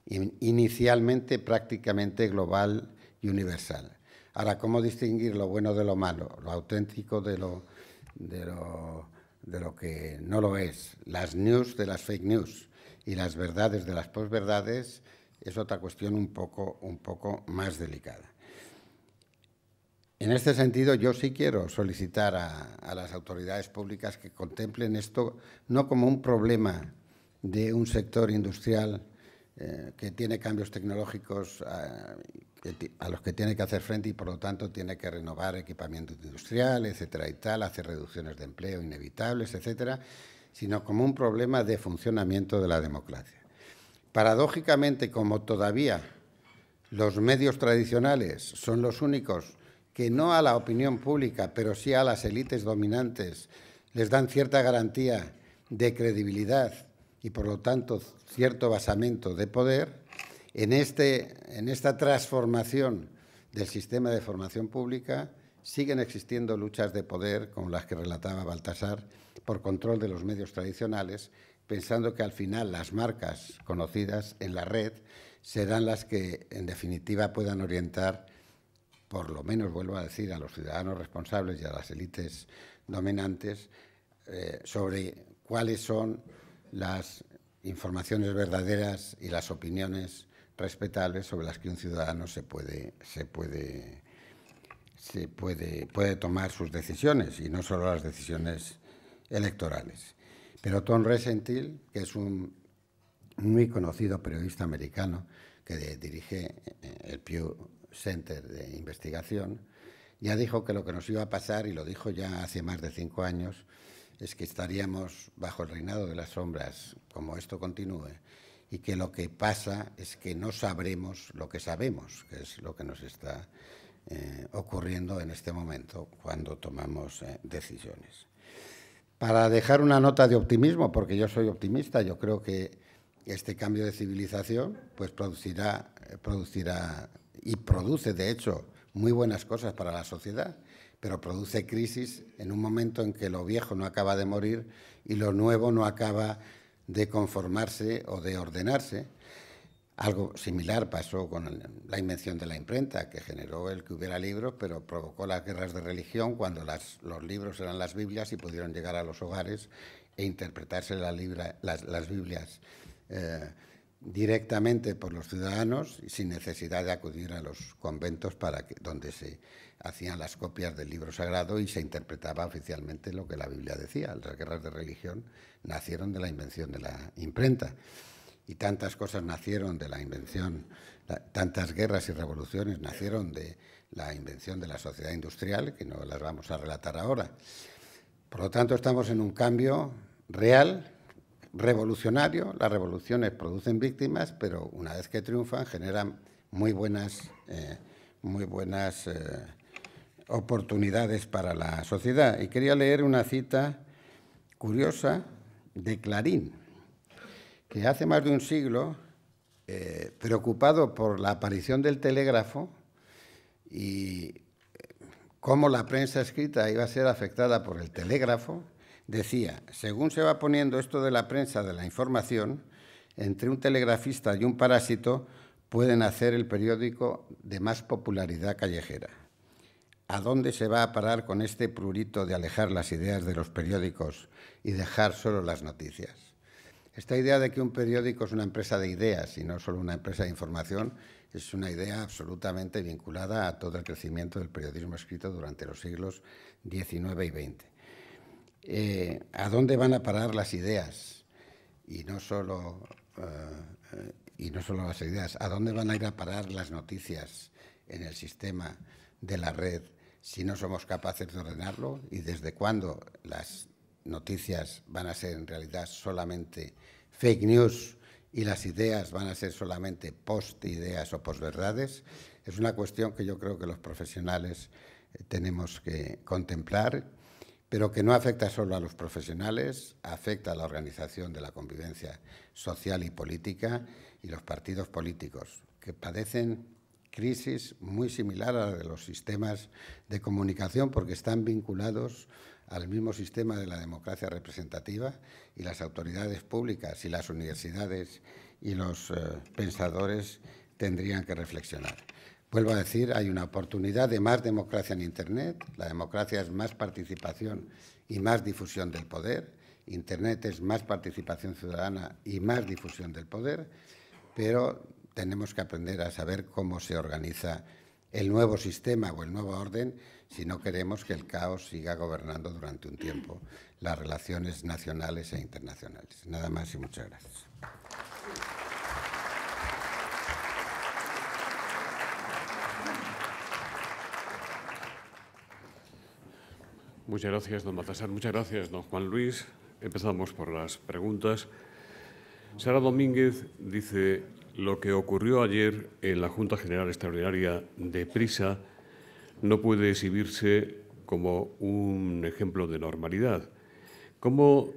inicialmente prácticamente global y universal. Ahora, ¿cómo distinguir lo bueno de lo malo, lo auténtico de lo que no lo es? Las news de las fake news y las verdades de las posverdades es otra cuestión un poco más delicada. En este sentido, yo sí quiero solicitar a las autoridades públicas que contemplen esto no como un problema de un sector industrial que tiene cambios tecnológicos a los que tiene que hacer frente y, por lo tanto, tiene que renovar equipamiento industrial, etcétera y tal, hacer reducciones de empleo inevitables, etcétera, sino como un problema de funcionamiento de la democracia. Paradójicamente, como todavía los medios tradicionales son los únicos que no a la opinión pública, pero sí a las élites dominantes, les dan cierta garantía de credibilidad y, por lo tanto, cierto basamento de poder, en esta transformación del sistema de formación pública siguen existiendo luchas de poder, como las que relataba Baltasar, por control de los medios tradicionales, pensando que al final las marcas conocidas en la red serán las que, en definitiva, puedan orientar, por lo menos, vuelvo a decir, a los ciudadanos responsables y a las élites dominantes sobre cuáles son las informaciones verdaderas y las opiniones respetables sobre las que un ciudadano puede tomar sus decisiones, y no solo las decisiones electorales. Pero Tom Rosenthal, que es un muy conocido periodista americano que dirige el Pew Center de investigación, ya dijo que lo que nos iba a pasar, y lo dijo ya hace más de 5 años, es que estaríamos bajo el reinado de las sombras como esto continúe, y que lo que pasa es que no sabremos lo que sabemos, que es lo que nos está ocurriendo en este momento cuando tomamos decisiones. Para dejar una nota de optimismo, porque yo soy optimista, yo creo que este cambio de civilización pues producirá y produce, de hecho, muy buenas cosas para la sociedad, pero produce crisis en un momento en que lo viejo no acaba de morir y lo nuevo no acaba de conformarse o de ordenarse. Algo similar pasó con la invención de la imprenta, que generó el que hubiera libros, pero provocó las guerras de religión cuando los libros eran las Biblias y pudieron llegar a los hogares e interpretarse las Biblias directamente por los ciudadanos y sin necesidad de acudir a los conventos donde se hacían las copias del libro sagrado y se interpretaba oficialmente lo que la Biblia decía. Las guerras de religión nacieron de la invención de la imprenta. Y tantas cosas nacieron de la invención, tantas guerras y revoluciones nacieron de la invención de la sociedad industrial, que no las vamos a relatar ahora. Por lo tanto, estamos en un cambio real, revolucionario. Las revoluciones producen víctimas, pero una vez que triunfan generan muy buenas oportunidades para la sociedad. Y quería leer una cita curiosa de Clarín, que hace más de un siglo, preocupado por la aparición del telégrafo y cómo la prensa escrita iba a ser afectada por el telégrafo, decía: según se va poniendo esto de la prensa de la información, entre un telegrafista y un parásito pueden hacer el periódico de más popularidad callejera. ¿A dónde se va a parar con este prurito de alejar las ideas de los periódicos y dejar solo las noticias? Esta idea de que un periódico es una empresa de ideas y no solo una empresa de información es una idea absolutamente vinculada a todo el crecimiento del periodismo escrito durante los siglos XIX y XX. ¿A dónde van a parar las ideas? Y no solo las ideas. ¿A dónde van a ir a parar las noticias en el sistema de la red si no somos capaces de ordenarlo? ¿Y desde cuándo las noticias van a ser en realidad solamente fake news y las ideas van a ser solamente post-ideas o post-verdades? Es una cuestión que yo creo que los profesionales tenemos que contemplar, pero que no afecta solo a los profesionales, afecta a la organización de la convivencia social y política y los partidos políticos, que padecen crisis muy similar a la de los sistemas de comunicación, porque están vinculados al mismo sistema de la democracia representativa, y las autoridades públicas y las universidades y los pensadores tendrían que reflexionar. Vuelvo a decir, hay una oportunidad de más democracia en Internet. La democracia es más participación y más difusión del poder. Internet es más participación ciudadana y más difusión del poder, pero tenemos que aprender a saber cómo se organiza el nuevo sistema o el nuevo orden si no queremos que el caos siga gobernando durante un tiempo las relaciones nacionales e internacionales. Nada más y muchas gracias.
Muchas gracias, don Baltasar. Muchas gracias, don Juan Luis. Empezamos por las preguntas. Sara Domínguez dice: lo que ocurrió ayer en la Junta General Extraordinaria de Prisa no puede exhibirse como un ejemplo de normalidad. ¿Cómo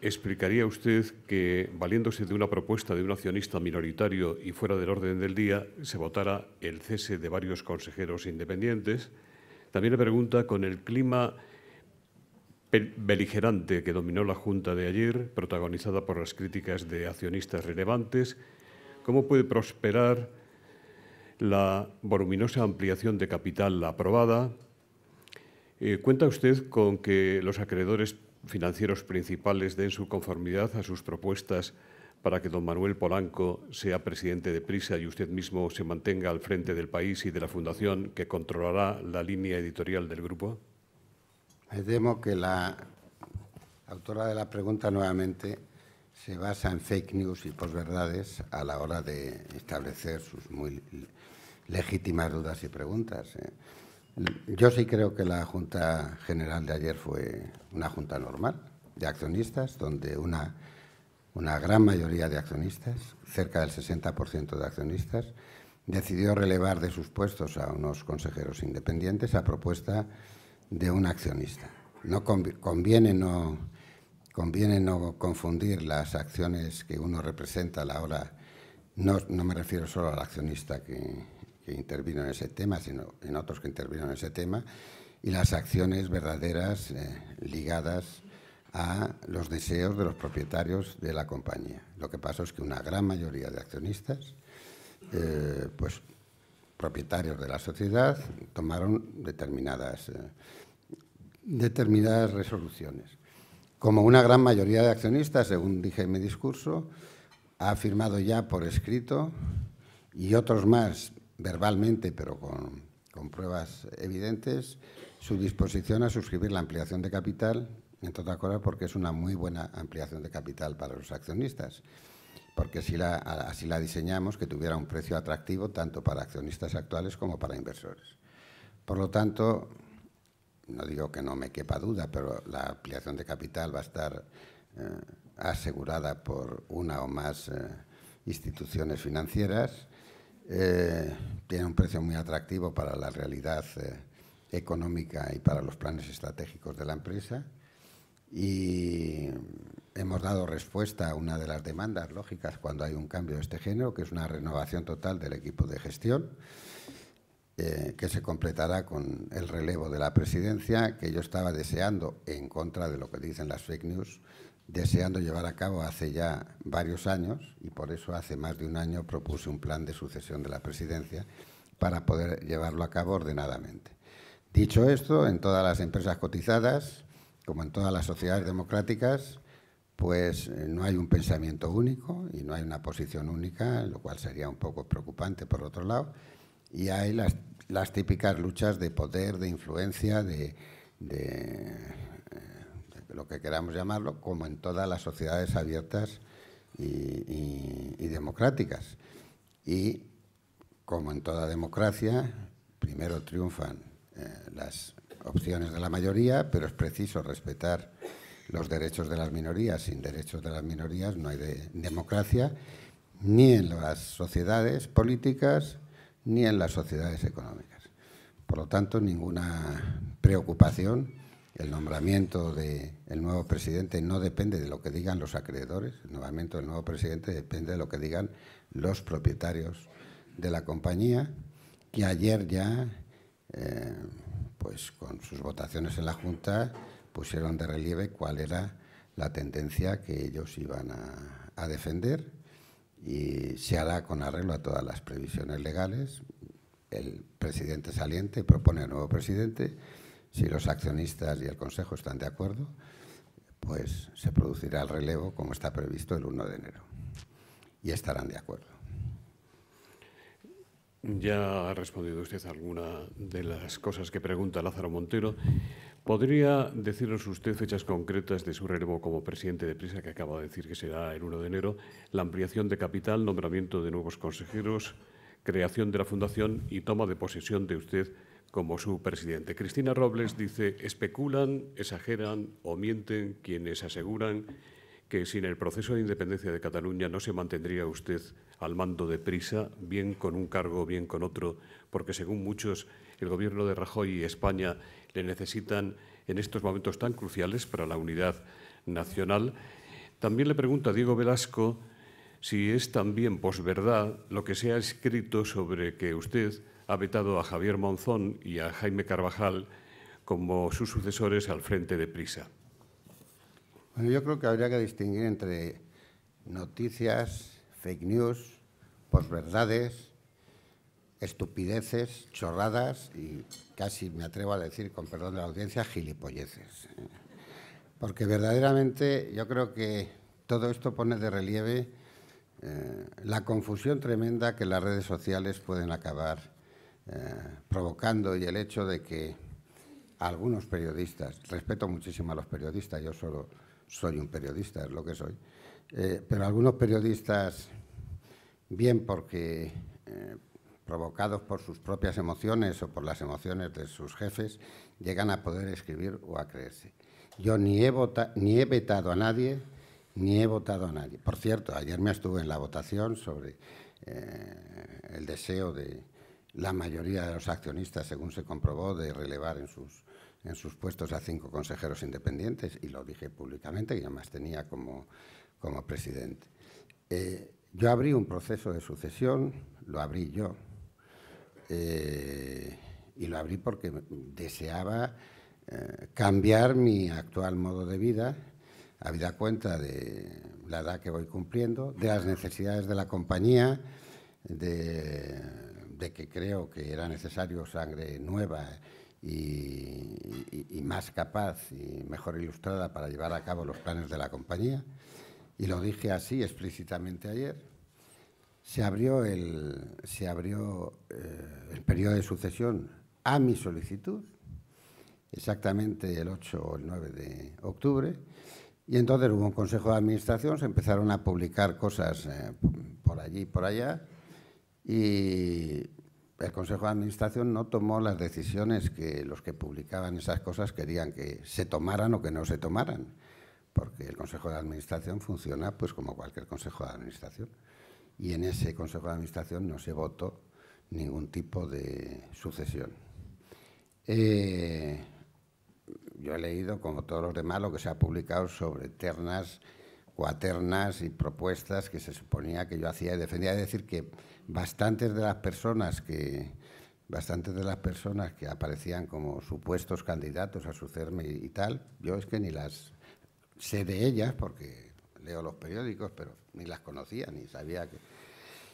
explicaría usted que, valiéndose de una propuesta de un accionista minoritario y fuera del orden del día, se votara el cese de varios consejeros independientes? También le pregunta, con el clima beligerante que dominó la Junta de ayer, protagonizada por las críticas de accionistas relevantes, ¿cómo puede prosperar la voluminosa ampliación de capital aprobada? ¿Cuenta usted con que los acreedores financieros principales den su conformidad a sus propuestas para que don Manuel Polanco sea presidente de Prisa y usted mismo se mantenga al frente del país y de la Fundación que controlará la línea editorial del grupo?
Me temo que la autora de la pregunta nuevamente se basa en fake news y posverdades a la hora de establecer sus muy legítimas dudas y preguntas. Yo sí creo que la Junta General de ayer fue una junta normal de accionistas, donde una gran mayoría de accionistas, cerca del 60% de accionistas, decidió relevar de sus puestos a unos consejeros independientes a propuesta de un accionista. Conviene no confundir las acciones que uno representa a la hora, no me refiero solo al accionista que intervino en ese tema, sino en otros que intervino en ese tema, y las acciones verdaderas ligadas a los deseos de los propietarios de la compañía. Lo que pasó es que una gran mayoría de accionistas, pues propietarios de la sociedad, tomaron determinadas resoluciones. Como una gran mayoría de accionistas, según dije en mi discurso, ha firmado ya por escrito, y otros más verbalmente, pero con pruebas evidentes, su disposición a suscribir la ampliación de capital, entre otras cosas porque es una muy buena ampliación de capital para los accionistas, porque así la diseñamos que tuviera un precio atractivo tanto para accionistas actuales como para inversores. Por lo tanto, no digo que no me quepa duda, pero la ampliación de capital va a estar asegurada por una o más instituciones financieras. Tiene un precio muy atractivo para la realidad económica y para los planes estratégicos de la empresa, y hemos dado respuesta a una de las demandas lógicas cuando hay un cambio de este género, que es una renovación total del equipo de gestión, que se completará con el relevo de la presidencia, que yo estaba deseando, en contra de lo que dicen las fake news, deseando llevar a cabo hace ya varios años, y por eso hace más de un año propuse un plan de sucesión de la presidencia para poder llevarlo a cabo ordenadamente. Dicho esto, en todas las empresas cotizadas, como en todas las sociedades democráticas, pues no hay un pensamiento único y no hay una posición única, lo cual sería un poco preocupante por otro lado, y hay las típicas luchas de poder, de influencia, de lo que queramos llamarlo, como en todas las sociedades abiertas y democráticas. Y como en toda democracia, primero triunfan las opciones de la mayoría, pero es preciso respetar los derechos de las minorías. Sin derechos de las minorías no hay democracia, ni en las sociedades políticas, ni en las sociedades económicas. Por lo tanto, ninguna preocupación. El nombramiento del nuevo presidente no depende de lo que digan los acreedores. El nombramiento del nuevo presidente depende de lo que digan los propietarios de la compañía, que ayer ya, pues con sus votaciones en la Junta, pusieron de relieve cuál era la tendencia que ellos iban a defender, y se hará con arreglo a todas las previsiones legales. El presidente saliente propone al nuevo presidente. Si los accionistas y el Consejo están de acuerdo, pues se producirá el relevo como está previsto el 1 de enero. Y estarán de acuerdo.
Ya ha respondido usted a alguna de las cosas que pregunta Lázaro Montero. ¿Podría decirnos usted fechas concretas de su relevo como presidente de Prisa, que acaba de decir que será el 1 de enero, la ampliación de capital, nombramiento de nuevos consejeros, creación de la Fundación y toma de posesión de usted como su presidente? Cristina Robles dice: especulan, exageran o mienten quienes aseguran que sin el proceso de independencia de Cataluña no se mantendría usted al mando de Prisa, bien con un cargo, bien con otro, porque según muchos el Gobierno de Rajoy y España le necesitan en estos momentos tan cruciales para la unidad nacional. También le pregunta a Diego Velasco si es también posverdad lo que se ha escrito sobre que usted ha vetado a Javier Monzón y a Jaime Carvajal como sus sucesores al frente de Prisa.
Bueno, yo creo que habría que distinguir entre noticias, fake news, posverdades, estupideces, chorradas y casi me atrevo a decir, con perdón de la audiencia, gilipolleces. porque verdaderamente yo creo que todo esto pone de relieve la confusión tremenda que las redes sociales pueden acabar provocando, y el hecho de que algunos periodistas, respeto muchísimo a los periodistas, yo solo soy un periodista, es lo que soy, pero algunos periodistas, bien porque provocados por sus propias emociones o por las emociones de sus jefes, llegan a poder escribir o a creerse. Yo ni he vetado a nadie, ni he votado a nadie. Por cierto, ayer me estuve en la votación sobre el deseo de la mayoría de los accionistas, según se comprobó, de relevar en sus puestos a 5 consejeros independientes, y lo dije públicamente, que yo más tenía como presidente. Yo abrí un proceso de sucesión, lo abrí yo, y lo abrí porque deseaba cambiar mi actual modo de vida, habida cuenta de la edad que voy cumpliendo, de las necesidades de la compañía, de que creo que era necesario sangre nueva y más capaz y mejor ilustrada para llevar a cabo los planes de la compañía. Y lo dije así explícitamente ayer. Se abrió el periodo de sucesión a mi solicitud, exactamente el 8 o el 9 de octubre, y entonces hubo un consejo de administración, se empezaron a publicar cosas por allí y por allá, y el consejo de administración no tomó las decisiones que los que publicaban esas cosas querían que se tomaran o que no se tomaran, porque el consejo de administración funciona pues como cualquier consejo de administración, y en ese consejo de administración no se votó ningún tipo de sucesión. Yo he leído, como todos los demás, lo que se ha publicado sobre ternas, cuaternas y propuestas que se suponía que yo hacía y defendía. Es decir, que bastantes de las personas que aparecían como supuestos candidatos a sucederme y tal, yo es que ni las sé de ellas, porque leo los periódicos, pero ni las conocía, ni sabía que...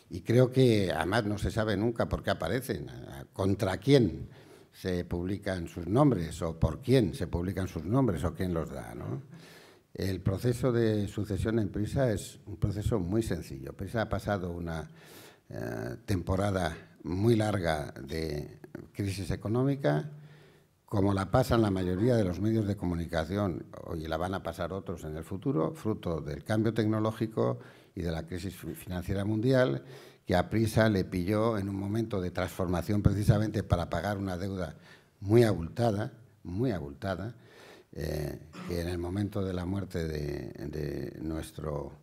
Y creo que además no se sabe nunca por qué aparecen, contra quién se publican sus nombres o por quién se publican sus nombres o quién los da, ¿no? El proceso de sucesión en Prisa es un proceso muy sencillo. Prisa ha pasado una temporada muy larga de crisis económica, como la pasan la mayoría de los medios de comunicación, y la van a pasar otros en el futuro, fruto del cambio tecnológico y de la crisis financiera mundial, que a Prisa le pilló en un momento de transformación precisamente para pagar una deuda muy abultada, que en el momento de la muerte de nuestro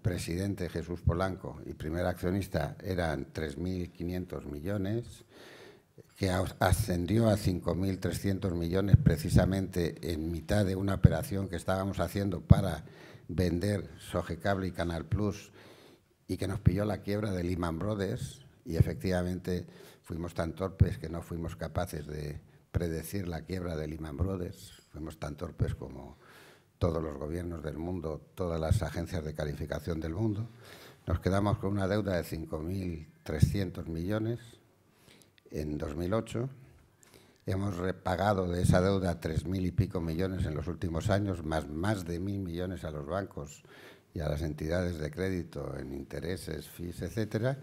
presidente Jesús Polanco y primer accionista eran 3.500 millones, que ascendió a 5.300 millones precisamente en mitad de una operación que estábamos haciendo para vender Sogecable y Canal Plus, y que nos pilló la quiebra de Lehman Brothers, y efectivamente fuimos tan torpes que no fuimos capaces de predecir la quiebra de Lehman Brothers. Fuimos tan torpes como todos los gobiernos del mundo, todas las agencias de calificación del mundo. Nos quedamos con una deuda de 5.300 millones en 2008. Hemos repagado de esa deuda 3.000 y pico millones en los últimos años, más de 1.000 millones a los bancos y a las entidades de crédito en intereses, fees, etcétera.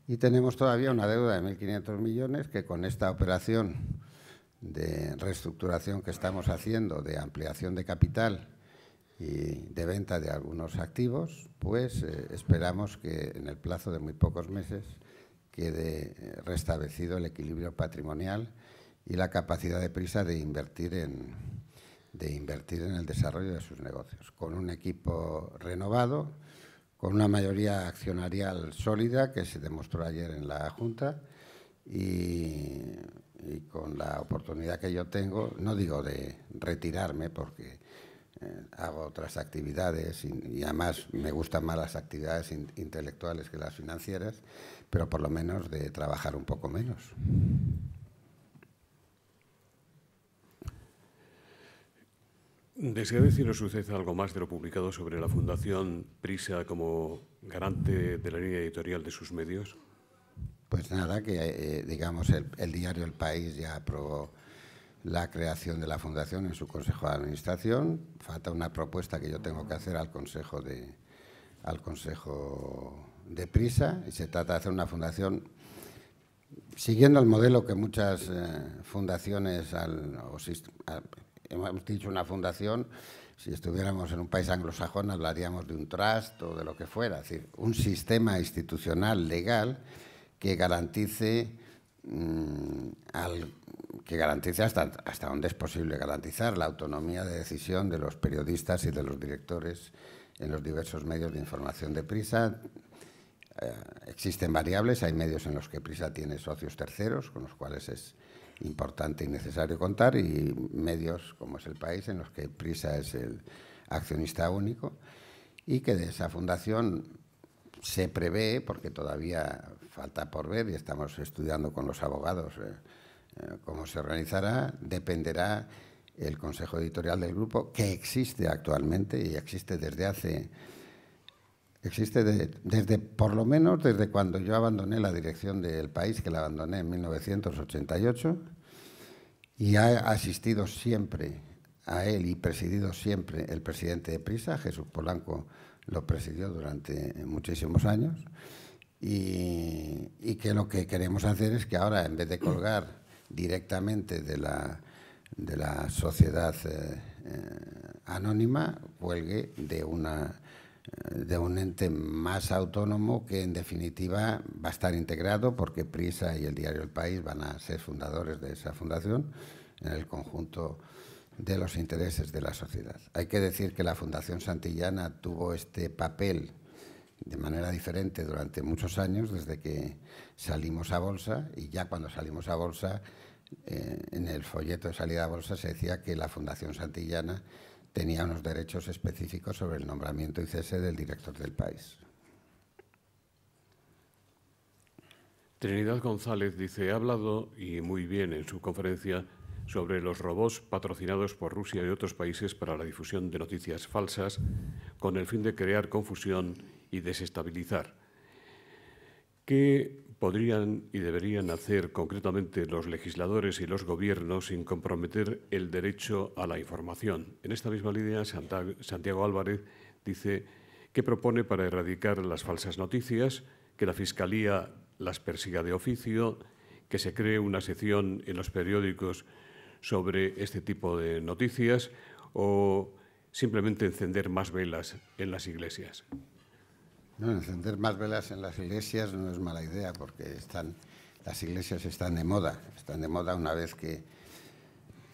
Y tenemos todavía una deuda de 1.500 millones que con esta operación de reestructuración que estamos haciendo, de ampliación de capital y de venta de algunos activos, pues esperamos que en el plazo de muy pocos meses quede restablecido el equilibrio patrimonial y la capacidad de Prisa de invertir en el desarrollo de sus negocios, con un equipo renovado, con una mayoría accionarial sólida que se demostró ayer en la Junta, y con la oportunidad que yo tengo, no digo de retirarme porque hago otras actividades y además me gustan más las actividades intelectuales que las financieras, pero por lo menos de trabajar un poco menos.
¿Desea decirnos usted algo más de lo publicado sobre la Fundación Prisa como garante de la línea editorial de sus medios?
Pues nada, que digamos el diario El País ya aprobó la creación de la Fundación en su Consejo de Administración. Falta una propuesta que yo tengo que hacer al Consejo de Prisa, y se trata de hacer una fundación siguiendo el modelo que muchas fundaciones, hemos dicho una fundación, si estuviéramos en un país anglosajón hablaríamos de un trust o de lo que fuera, es decir, un sistema institucional legal que garantice hasta donde es posible garantizar la autonomía de decisión de los periodistas y de los directores en los diversos medios de información de Prisa. Existen variables, hay medios en los que Prisa tiene socios terceros, con los cuales es importante y necesario contar, y medios, como es El País, en los que Prisa es el accionista único, y que de esa fundación se prevé, porque todavía falta por ver y estamos estudiando con los abogados cómo se organizará, dependerá el consejo editorial del grupo, que existe actualmente y existe por lo menos desde cuando yo abandoné la dirección del País, que la abandoné en 1988, y ha asistido siempre a él y presidido siempre el presidente de Prisa. Jesús Polanco lo presidió durante muchísimos años, y que lo que queremos hacer es que ahora, en vez de colgar directamente de la sociedad anónima, cuelgue de un ente más autónomo que, en definitiva, va a estar integrado, porque Prisa y el diario El País van a ser fundadores de esa fundación en el conjunto de los intereses de la sociedad. Hay que decir que la Fundación Santillana tuvo este papel de manera diferente durante muchos años, desde que salimos a bolsa, y ya cuando salimos a bolsa, en el folleto de salida a bolsa se decía que la Fundación Santillana tenía unos derechos específicos sobre el nombramiento y cese del director del País.
Trinidad González dice: ha hablado, y muy bien, en su conferencia sobre los robots patrocinados por Rusia y otros países para la difusión de noticias falsas con el fin de crear confusión y desestabilizar. ¿Qué podrían y deberían hacer concretamente los legisladores y los gobiernos sin comprometer el derecho a la información? En esta misma línea, Santiago Álvarez dice: ¿qué propone para erradicar las falsas noticias? Que la Fiscalía las persiga de oficio, que se cree una sección en los periódicos sobre este tipo de noticias, o simplemente encender más velas en las iglesias.
No, encender más velas en las iglesias no es mala idea, porque las iglesias están de moda una vez que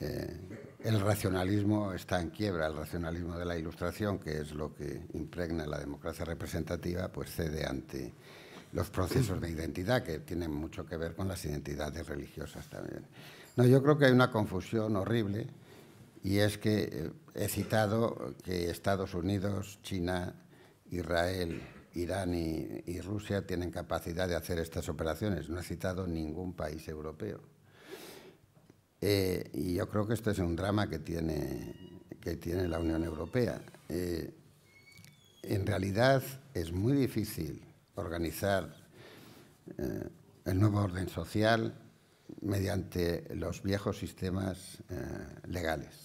el racionalismo está en quiebra. El racionalismo de la Ilustración, que es lo que impregna la democracia representativa, pues cede ante los procesos de identidad, que tienen mucho que ver con las identidades religiosas también. No, yo creo que hay una confusión horrible, y es que he citado que Estados Unidos, China, Israel, Irán y Rusia tienen capacidad de hacer estas operaciones. No he citado ningún país europeo. Y yo creo que este es un drama que tiene la Unión Europea. En realidad es muy difícil organizar el nuevo orden social mediante los viejos sistemas legales.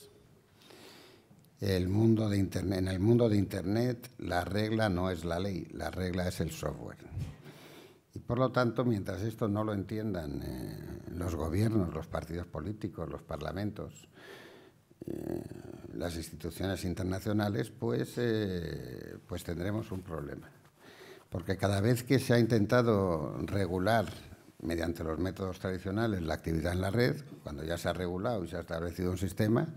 En el mundo de Internet, la regla no es la ley, la regla es el software. Y por lo tanto, mientras esto no lo entiendan los gobiernos, los partidos políticos, los parlamentos, las instituciones internacionales, pues tendremos un problema. Porque cada vez que se ha intentado regular mediante los métodos tradicionales la actividad en la red, cuando ya se ha regulado y se ha establecido un sistema,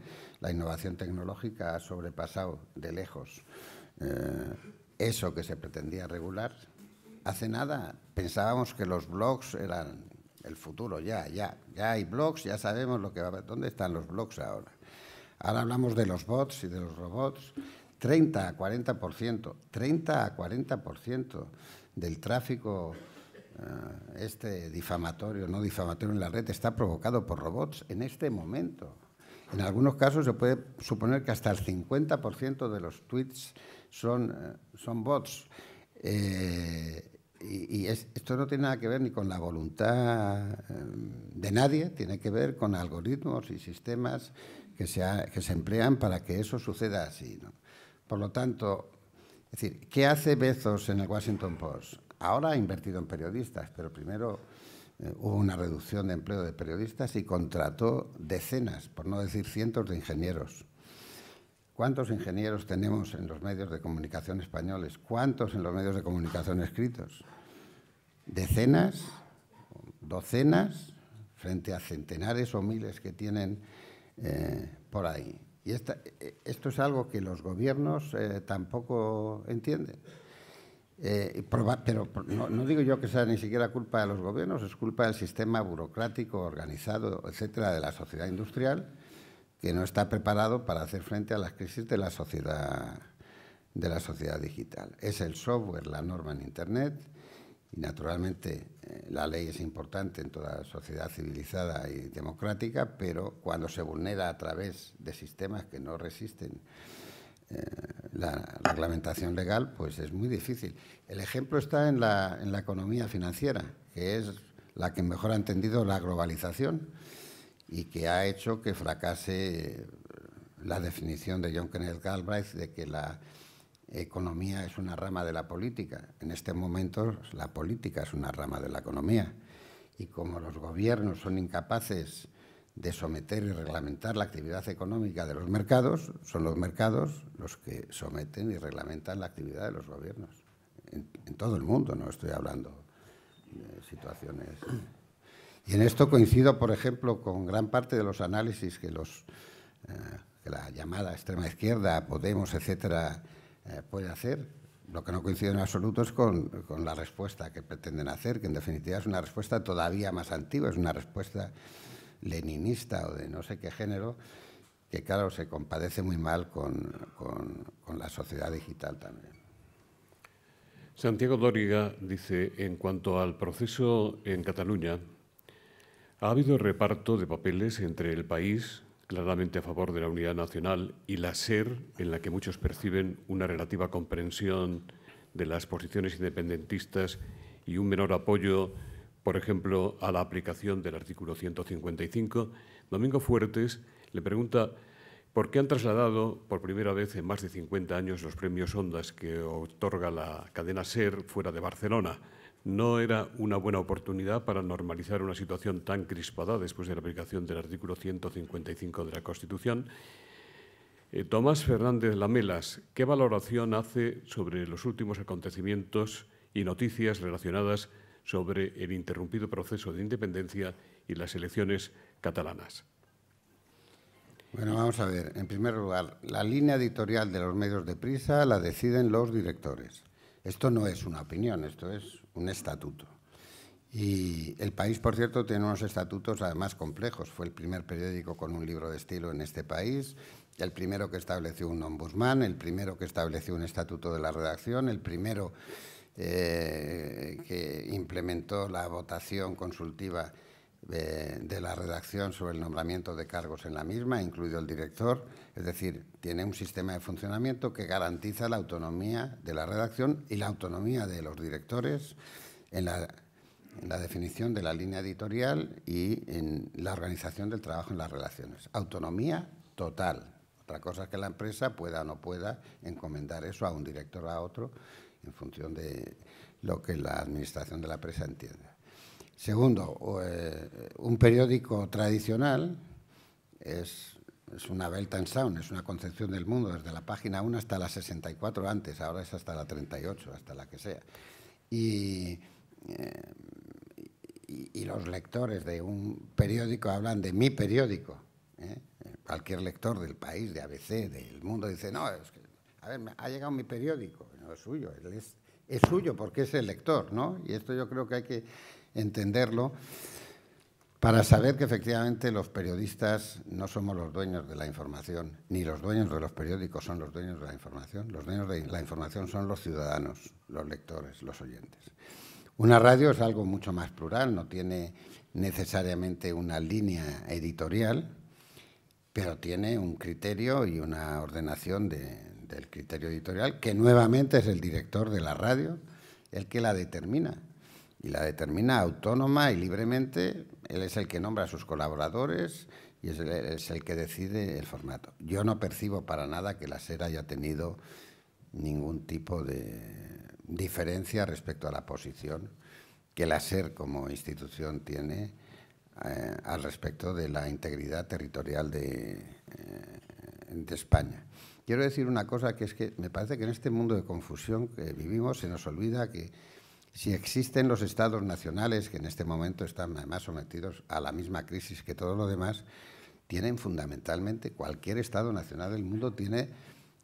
la innovación tecnológica ha sobrepasado de lejos eso que se pretendía regular. Hace nada pensábamos que los blogs eran el futuro. Ya hay blogs, ya sabemos lo que va a haber. ¿Dónde están los blogs ahora? Ahora hablamos de los bots y de los robots. 30 a 40% del tráfico difamatorio, no difamatorio en la red, está provocado por robots en este momento. En algunos casos se puede suponer que hasta el 50% de los tweets son bots. esto no tiene nada que ver ni con la voluntad de nadie, tiene que ver con algoritmos y sistemas que se emplean para que eso suceda así, ¿no? Por lo tanto, es decir, ¿qué hace Bezos en el Washington Post? Ahora ha invertido en periodistas, pero primero hubo una reducción de empleo de periodistas y contrató decenas, por no decir cientos, de ingenieros. ¿Cuántos ingenieros tenemos en los medios de comunicación españoles? ¿Cuántos en los medios de comunicación escritos? ¿Decenas? ¿Docenas? Frente a centenares o miles que tienen por ahí. Y esto es algo que los gobiernos tampoco entienden. Pero no digo yo que sea ni siquiera culpa de los gobiernos, es culpa del sistema burocrático, organizado, etcétera, de la sociedad industrial, que no está preparado para hacer frente a las crisis de la sociedad digital. Es el software, la norma en Internet, y naturalmente la ley es importante en toda sociedad civilizada y democrática, pero cuando se vulnera a través de sistemas que no resisten la reglamentación legal, pues es muy difícil. El ejemplo está en la economía financiera, que es la que mejor ha entendido la globalización y que ha hecho que fracase la definición de John Kenneth Galbraith de que la economía es una rama de la política. En este momento la política es una rama de la economía y como los gobiernos son incapaces de someter y reglamentar la actividad económica de los mercados, son los mercados los que someten y reglamentan la actividad de los gobiernos. En todo el mundo, no estoy hablando de situaciones. Y en esto coincido, por ejemplo, con gran parte de los análisis que la llamada extrema izquierda, Podemos, etcétera, puede hacer. Lo que no coincido en absoluto es con la respuesta que pretenden hacer, que en definitiva es una respuesta todavía más antigua, es una respuesta leninista o de no sé qué género, que claro, se compadece muy mal con la sociedad digital también.
Santiago Dóriga dice, en cuanto al proceso en Cataluña, ha habido reparto de papeles entre el país, claramente a favor de la unidad nacional, y la SER, en la que muchos perciben una relativa comprensión de las posiciones independentistas y un menor apoyo, por ejemplo, a la aplicación del artículo 155. Domingo Fuertes le pregunta por qué han trasladado por primera vez en más de 50 años los premios Ondas que otorga la cadena SER fuera de Barcelona. ¿No era una buena oportunidad para normalizar una situación tan crispada después de la aplicación del artículo 155 de la Constitución? Tomás Fernández Lamelas, ¿qué valoración hace sobre los últimos acontecimientos y noticias relacionadas sobre el interrumpido proceso de independencia y las elecciones catalanas?
Bueno, vamos a ver. En primer lugar, la línea editorial de los medios de Prisa la deciden los directores. Esto no es una opinión, esto es un estatuto. Y El País, por cierto, tiene unos estatutos además complejos. Fue el primer periódico con un libro de estilo en este país, el primero que estableció un ombudsman, el primero que estableció un estatuto de la redacción, el primero que implementó la votación consultiva de la redacción sobre el nombramiento de cargos en la misma, incluido el director. Es decir, tiene un sistema de funcionamiento que garantiza la autonomía de la redacción y la autonomía de los directores en la definición de la línea editorial y en la organización del trabajo en las redacciones. Autonomía total. Otra cosa es que la empresa pueda o no pueda encomendar eso a un director o a otro en función de lo que la administración de la empresa entienda. Segundo, un periódico tradicional es una Welt and Sound, es una concepción del mundo desde la página 1 hasta la 64 antes, ahora es hasta la 38, hasta la que sea. Y los lectores de un periódico hablan de mi periódico. Cualquier lector del País, de ABC, del Mundo, dice, no, es que, a ver, ha llegado mi periódico, no es suyo, es suyo porque es el lector, ¿no? Y esto yo creo que hay que entenderlo para saber que efectivamente los periodistas no somos los dueños de la información, ni los dueños de los periódicos son los dueños de la información. Los dueños de la información son los ciudadanos, los lectores, los oyentes. Una radio es algo mucho más plural, no tiene necesariamente una línea editorial, pero tiene un criterio y una ordenación del criterio editorial, que nuevamente es el director de la radio, el que la determina. Y la determina autónoma y libremente. Él es el que nombra a sus colaboradores y es el que decide el formato. Yo no percibo para nada que la SER haya tenido ningún tipo de diferencia respecto a la posición que la SER como institución tiene al respecto de la integridad territorial de España. Quiero decir una cosa, que es que me parece que en este mundo de confusión que vivimos se nos olvida que si existen los estados nacionales, que en este momento están además sometidos a la misma crisis que todo lo demás, tienen fundamentalmente, cualquier estado nacional del mundo tiene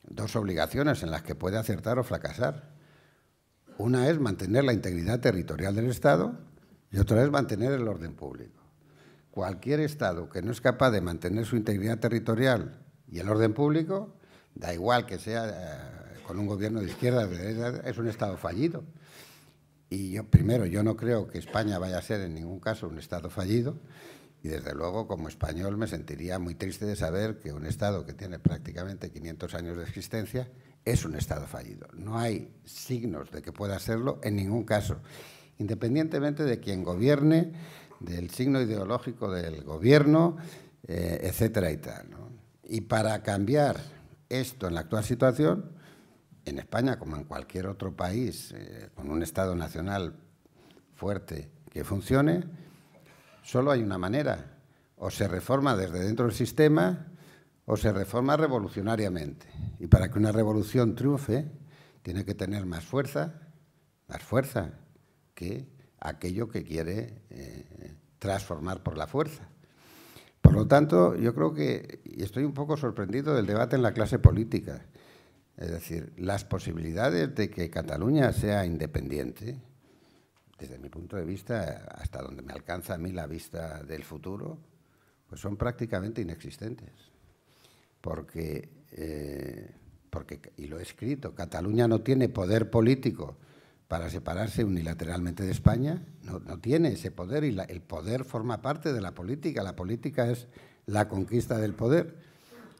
dos obligaciones en las que puede acertar o fracasar. Una es mantener la integridad territorial del Estado y otra es mantener el orden público. Cualquier Estado que no es capaz de mantener su integridad territorial y el orden público, da igual que sea con un gobierno de izquierda o de derecha, es un Estado fallido. Y yo no creo que España vaya a ser en ningún caso un Estado fallido, y desde luego como español me sentiría muy triste de saber que un Estado que tiene prácticamente 500 años de existencia es un Estado fallido. No hay signos de que pueda serlo en ningún caso, independientemente de quien gobierne, del signo ideológico del gobierno, etcétera y tal, ¿no? Y para cambiar esto en la actual situación, en España como en cualquier otro país con un Estado nacional fuerte que funcione, solo hay una manera: o se reforma desde dentro del sistema o se reforma revolucionariamente. Y para que una revolución triunfe tiene que tener más fuerza que aquello que quiere transformar por la fuerza. Por lo tanto, yo creo que, y estoy un poco sorprendido del debate en la clase política, es decir, las posibilidades de que Cataluña sea independiente, desde mi punto de vista, hasta donde me alcanza a mí la vista del futuro, pues son prácticamente inexistentes. Porque, y lo he escrito, Cataluña no tiene poder político para separarse unilateralmente de España, no tiene ese poder, y el poder forma parte de la política es la conquista del poder,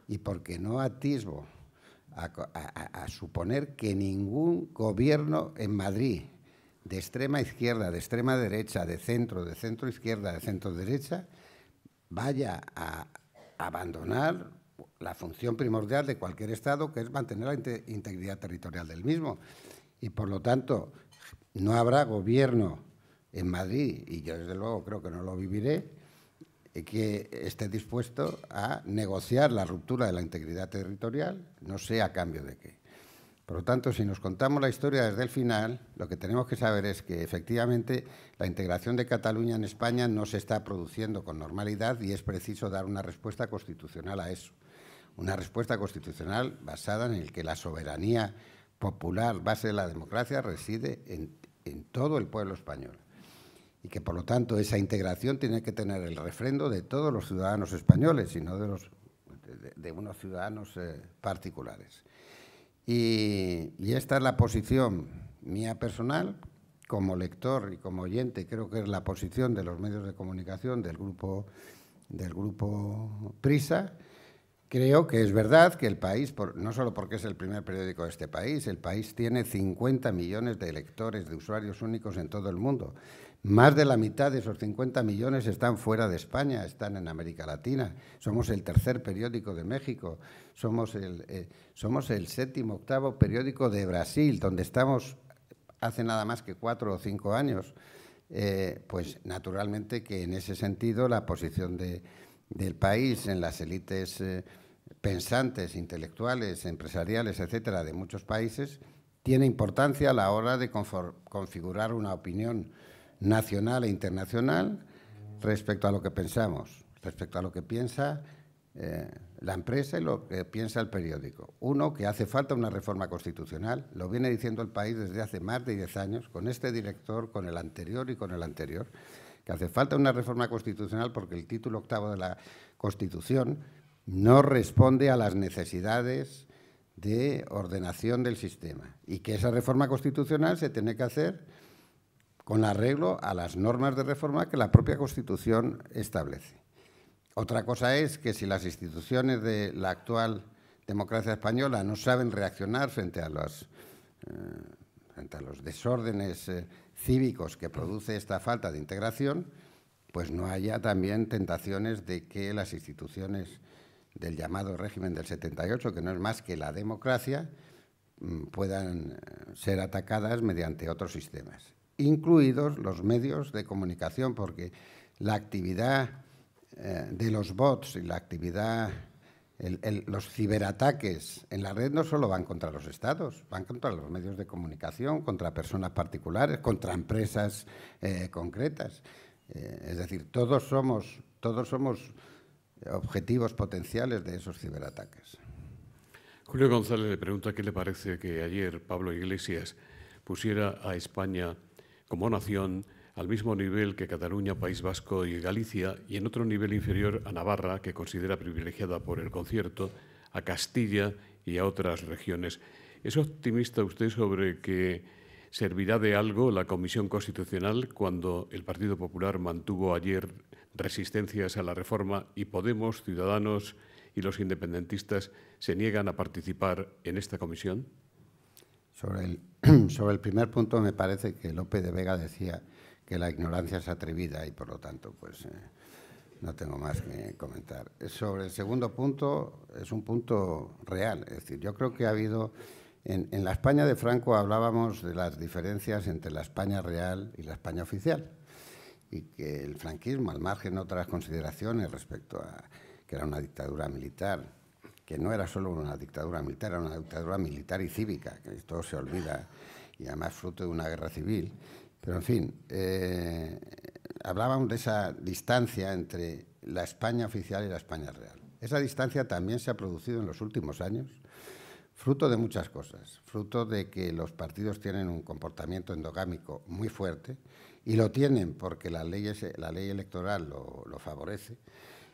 y porque no atisbo a suponer que ningún gobierno en Madrid, de extrema izquierda, de extrema derecha, de centro izquierda, de centro derecha, vaya a abandonar la función primordial de cualquier Estado, que es mantener la integridad territorial del mismo. Y por lo tanto, no habrá gobierno en Madrid, y yo desde luego creo que no lo viviré, que esté dispuesto a negociar la ruptura de la integridad territorial, no sé a cambio de qué. Por lo tanto, si nos contamos la historia desde el final, lo que tenemos que saber es que efectivamente la integración de Cataluña en España no se está produciendo con normalidad, y es preciso dar una respuesta constitucional a eso. Una respuesta constitucional basada en el que la soberanía popular, base de la democracia, reside en todo el pueblo español. Y que, por lo tanto, esa integración tiene que tener el refrendo de todos los ciudadanos españoles y no de unos ciudadanos particulares. Y esta es la posición mía personal, como lector y como oyente. Creo que es la posición de los medios de comunicación del grupo Prisa. Creo que es verdad que el país, no solo porque es el primer periódico de este país, el país tiene 50 millones de lectores, de usuarios únicos en todo el mundo. Más de la mitad de esos 50 millones están fuera de España, están en América Latina. Somos el tercer periódico de México, somos el 7º, 8º periódico de Brasil, donde estamos hace nada más que 4 o 5 años. Pues naturalmente que en ese sentido la posición del país en las élites pensantes, intelectuales, empresariales, etcétera, de muchos países, tiene importancia a la hora de configurar una opinión nacional e internacional respecto a lo que pensamos, respecto a lo que piensa la empresa y lo que piensa el periódico. Uno, que hace falta una reforma constitucional, lo viene diciendo el país desde hace más de 10 años, con este director, con el anterior y con el anterior, que hace falta una reforma constitucional porque el título 8º de la Constitución no responde a las necesidades de ordenación del sistema, y que esa reforma constitucional se tiene que hacer con arreglo a las normas de reforma que la propia Constitución establece. Otra cosa es que si las instituciones de la actual democracia española no saben reaccionar frente a frente a los desórdenes cívicos que produce esta falta de integración, pues no haya también tentaciones de que las instituciones del llamado régimen del 78, que no es más que la democracia, puedan ser atacadas mediante otros sistemas, incluidos los medios de comunicación, porque la actividad de los bots y la actividad, los ciberataques en la red no solo van contra los estados, van contra los medios de comunicación, contra personas particulares, contra empresas concretas. Es decir, todos somos objetivos potenciales de esos ciberataques.
Julio González le pregunta qué le parece que ayer Pablo Iglesias pusiera a España como nación al mismo nivel que Cataluña, País Vasco y Galicia, y en otro nivel inferior a Navarra, que considera privilegiada por el concierto, a Castilla y a otras regiones. ¿Es optimista usted sobre que servirá de algo la Comisión Constitucional cuando el Partido Popular mantuvo ayer resistencias a la reforma y Podemos, Ciudadanos y los independentistas se niegan a participar en esta comisión?
Sobre el primer punto, me parece que Lope de Vega decía que la ignorancia es atrevida y, por lo tanto, pues no tengo más que comentar. Sobre el segundo punto, es un punto real. Es decir, yo creo que ha habido... En la España de Franco hablábamos de las diferencias entre la España real y la España oficial, y que el franquismo, al margen de otras consideraciones respecto a que era una dictadura militar, que no era solo una dictadura militar, era una dictadura militar y cívica, que esto se olvida, y además fruto de una guerra civil. Pero, en fin, hablábamos de esa distancia entre la España oficial y la España real. Esa distancia también se ha producido en los últimos años, fruto de muchas cosas, fruto de que los partidos tienen un comportamiento endogámico muy fuerte, y lo tienen porque la ley electoral lo favorece.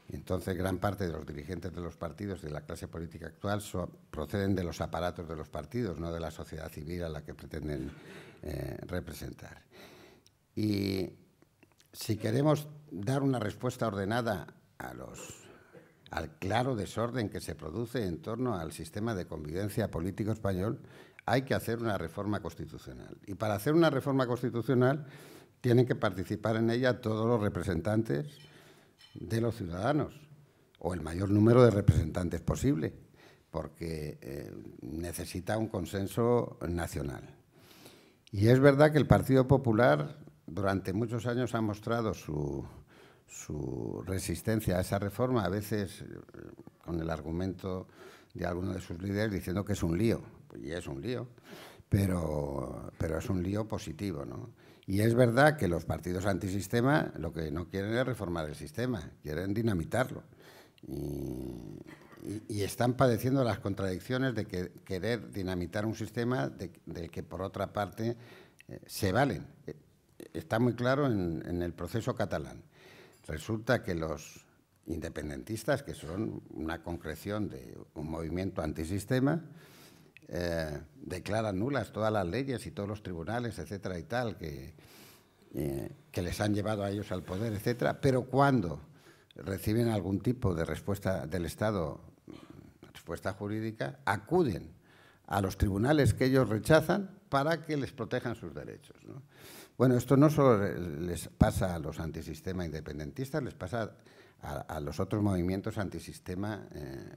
Y entonces gran parte de los dirigentes de los partidos de la clase política actual proceden de los aparatos de los partidos, no de la sociedad civil a la que pretenden representar. Y si queremos dar una respuesta ordenada al claro desorden que se produce en torno al sistema de convivencia político español, hay que hacer una reforma constitucional. Y para hacer una reforma constitucional tienen que participar en ella todos los representantes de los ciudadanos, o el mayor número de representantes posible, porque necesita un consenso nacional. Y es verdad que el Partido Popular durante muchos años ha mostrado su resistencia a esa reforma, a veces con el argumento de alguno de sus líderes diciendo que es un lío. Y es un lío, pero es un lío positivo, ¿no? Y es verdad que los partidos antisistema lo que no quieren es reformar el sistema, quieren dinamitarlo. Y están padeciendo las contradicciones de querer dinamitar un sistema de que, por otra parte, se valen. Está muy claro en el proceso catalán. Resulta que los independentistas, que son una concreción de un movimiento antisistema, declaran nulas todas las leyes y todos los tribunales, etcétera y tal, que les han llevado a ellos al poder, etcétera, pero cuando reciben algún tipo de respuesta del Estado, respuesta jurídica, acuden a los tribunales que ellos rechazan para que les protejan sus derechos, ¿no? Bueno, esto no solo les pasa a los antisistema independentistas, les pasa a los otros movimientos antisistema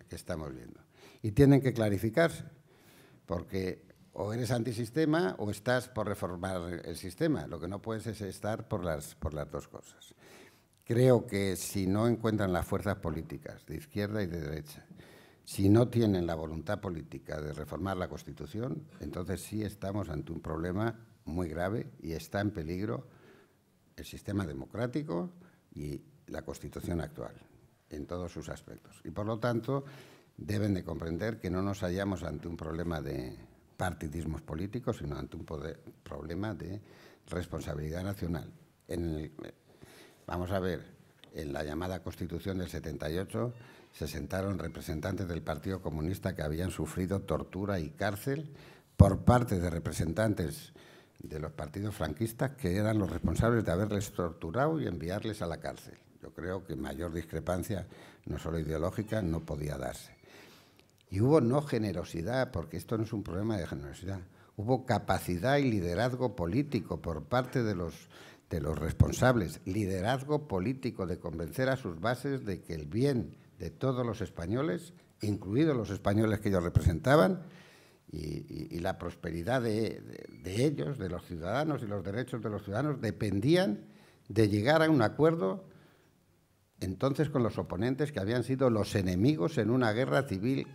que estamos viendo. Y tienen que clarificarse, porque o eres antisistema o estás por reformar el sistema. Lo que no puedes es estar por las dos cosas. Creo que si no encuentran las fuerzas políticas de izquierda y de derecha, si no tienen la voluntad política de reformar la Constitución, entonces sí estamos ante un problema muy grave y está en peligro el sistema democrático y la Constitución actual, en todos sus aspectos. Y, por lo tanto, deben de comprender que no nos hallamos ante un problema de partidismos políticos, sino ante un problema de responsabilidad nacional. Vamos a ver, en la llamada Constitución del 78 se sentaron representantes del Partido Comunista que habían sufrido tortura y cárcel por parte de representantes de los partidos franquistas que eran los responsables de haberles torturado y enviarles a la cárcel. Yo creo que mayor discrepancia, no solo ideológica, no podía darse. Y hubo no generosidad, porque esto no es un problema de generosidad, Hubo capacidad y liderazgo político por parte de los responsables, liderazgo político de convencer a sus bases de que el bien de todos los españoles, incluidos los españoles que ellos representaban, y la prosperidad de ellos, de los ciudadanos y los derechos de los ciudadanos, dependían de llegar a un acuerdo entonces con los oponentes que habían sido los enemigos en una guerra civil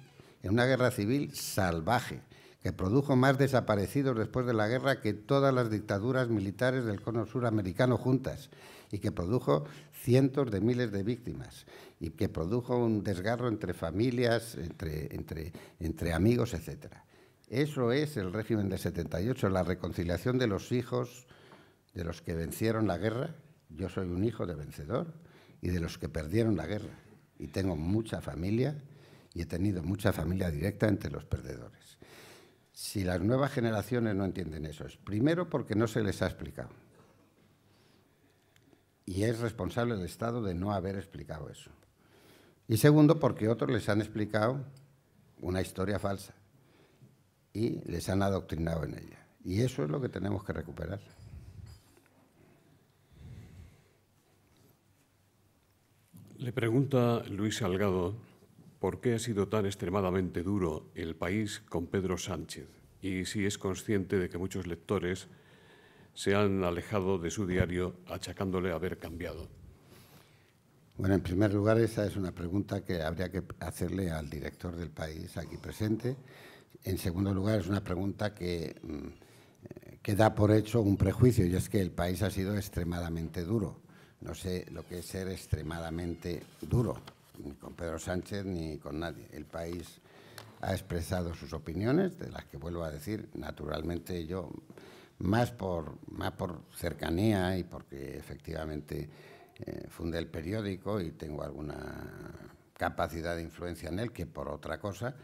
salvaje, que produjo más desaparecidos después de la guerra que todas las dictaduras militares del cono suramericano juntas, y que produjo cientos de miles de víctimas, y que produjo un desgarro entre familias, entre amigos, etcétera. Eso es el régimen de 78, la reconciliación de los hijos de los que vencieron la guerra. Yo soy un hijo de vencedor, y de los que perdieron la guerra. Y tengo mucha familia, y he tenido mucha familia directa entre los perdedores. Si las nuevas generaciones no entienden eso, es primero porque no se les ha explicado. Y es responsable el Estado de no haber explicado eso. Y segundo, porque otros les han explicado una historia falsa y les han adoctrinado en ella. Y eso es lo que tenemos que recuperar.
Le pregunta Luis Salgado por qué ha sido tan extremadamente duro el país con Pedro Sánchez y si es consciente de que muchos lectores se han alejado de su diario achacándole haber cambiado.
Bueno, en primer lugar, esa es una pregunta que habría que hacerle al director del País aquí presente. En segundo lugar, es una pregunta que da por hecho un prejuicio, y es que el país ha sido extremadamente duro. No sé lo que es ser extremadamente duro, ni con Pedro Sánchez ni con nadie. El país ha expresado sus opiniones, de las que vuelvo a decir, naturalmente yo, más por cercanía y porque efectivamente fundé el periódico y tengo alguna capacidad de influencia en él, que por otra cosa,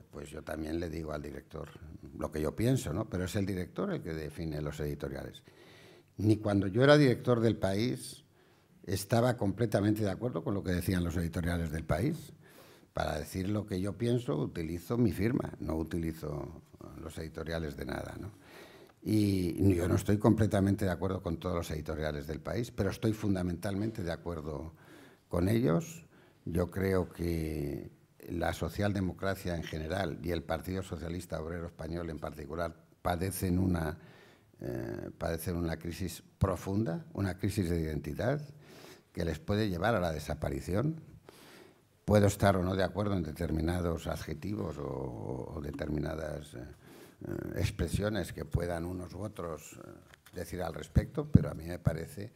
pues yo también le digo al director lo que yo pienso, ¿no? Pero es el director el que define los editoriales. Ni cuando yo era director del País estaba completamente de acuerdo con lo que decían los editoriales del País. Para decir lo que yo pienso utilizo mi firma, no utilizo los editoriales de nada, ¿no? Y yo no estoy completamente de acuerdo con todos los editoriales del País, pero estoy fundamentalmente de acuerdo con ellos. Yo creo que la socialdemocracia en general y el Partido Socialista Obrero Español en particular padecen una crisis profunda, una crisis de identidad que les puede llevar a la desaparición. Puedo estar o no de acuerdo en determinados adjetivos o determinadas expresiones que puedan unos u otros decir al respecto, pero a mí me parece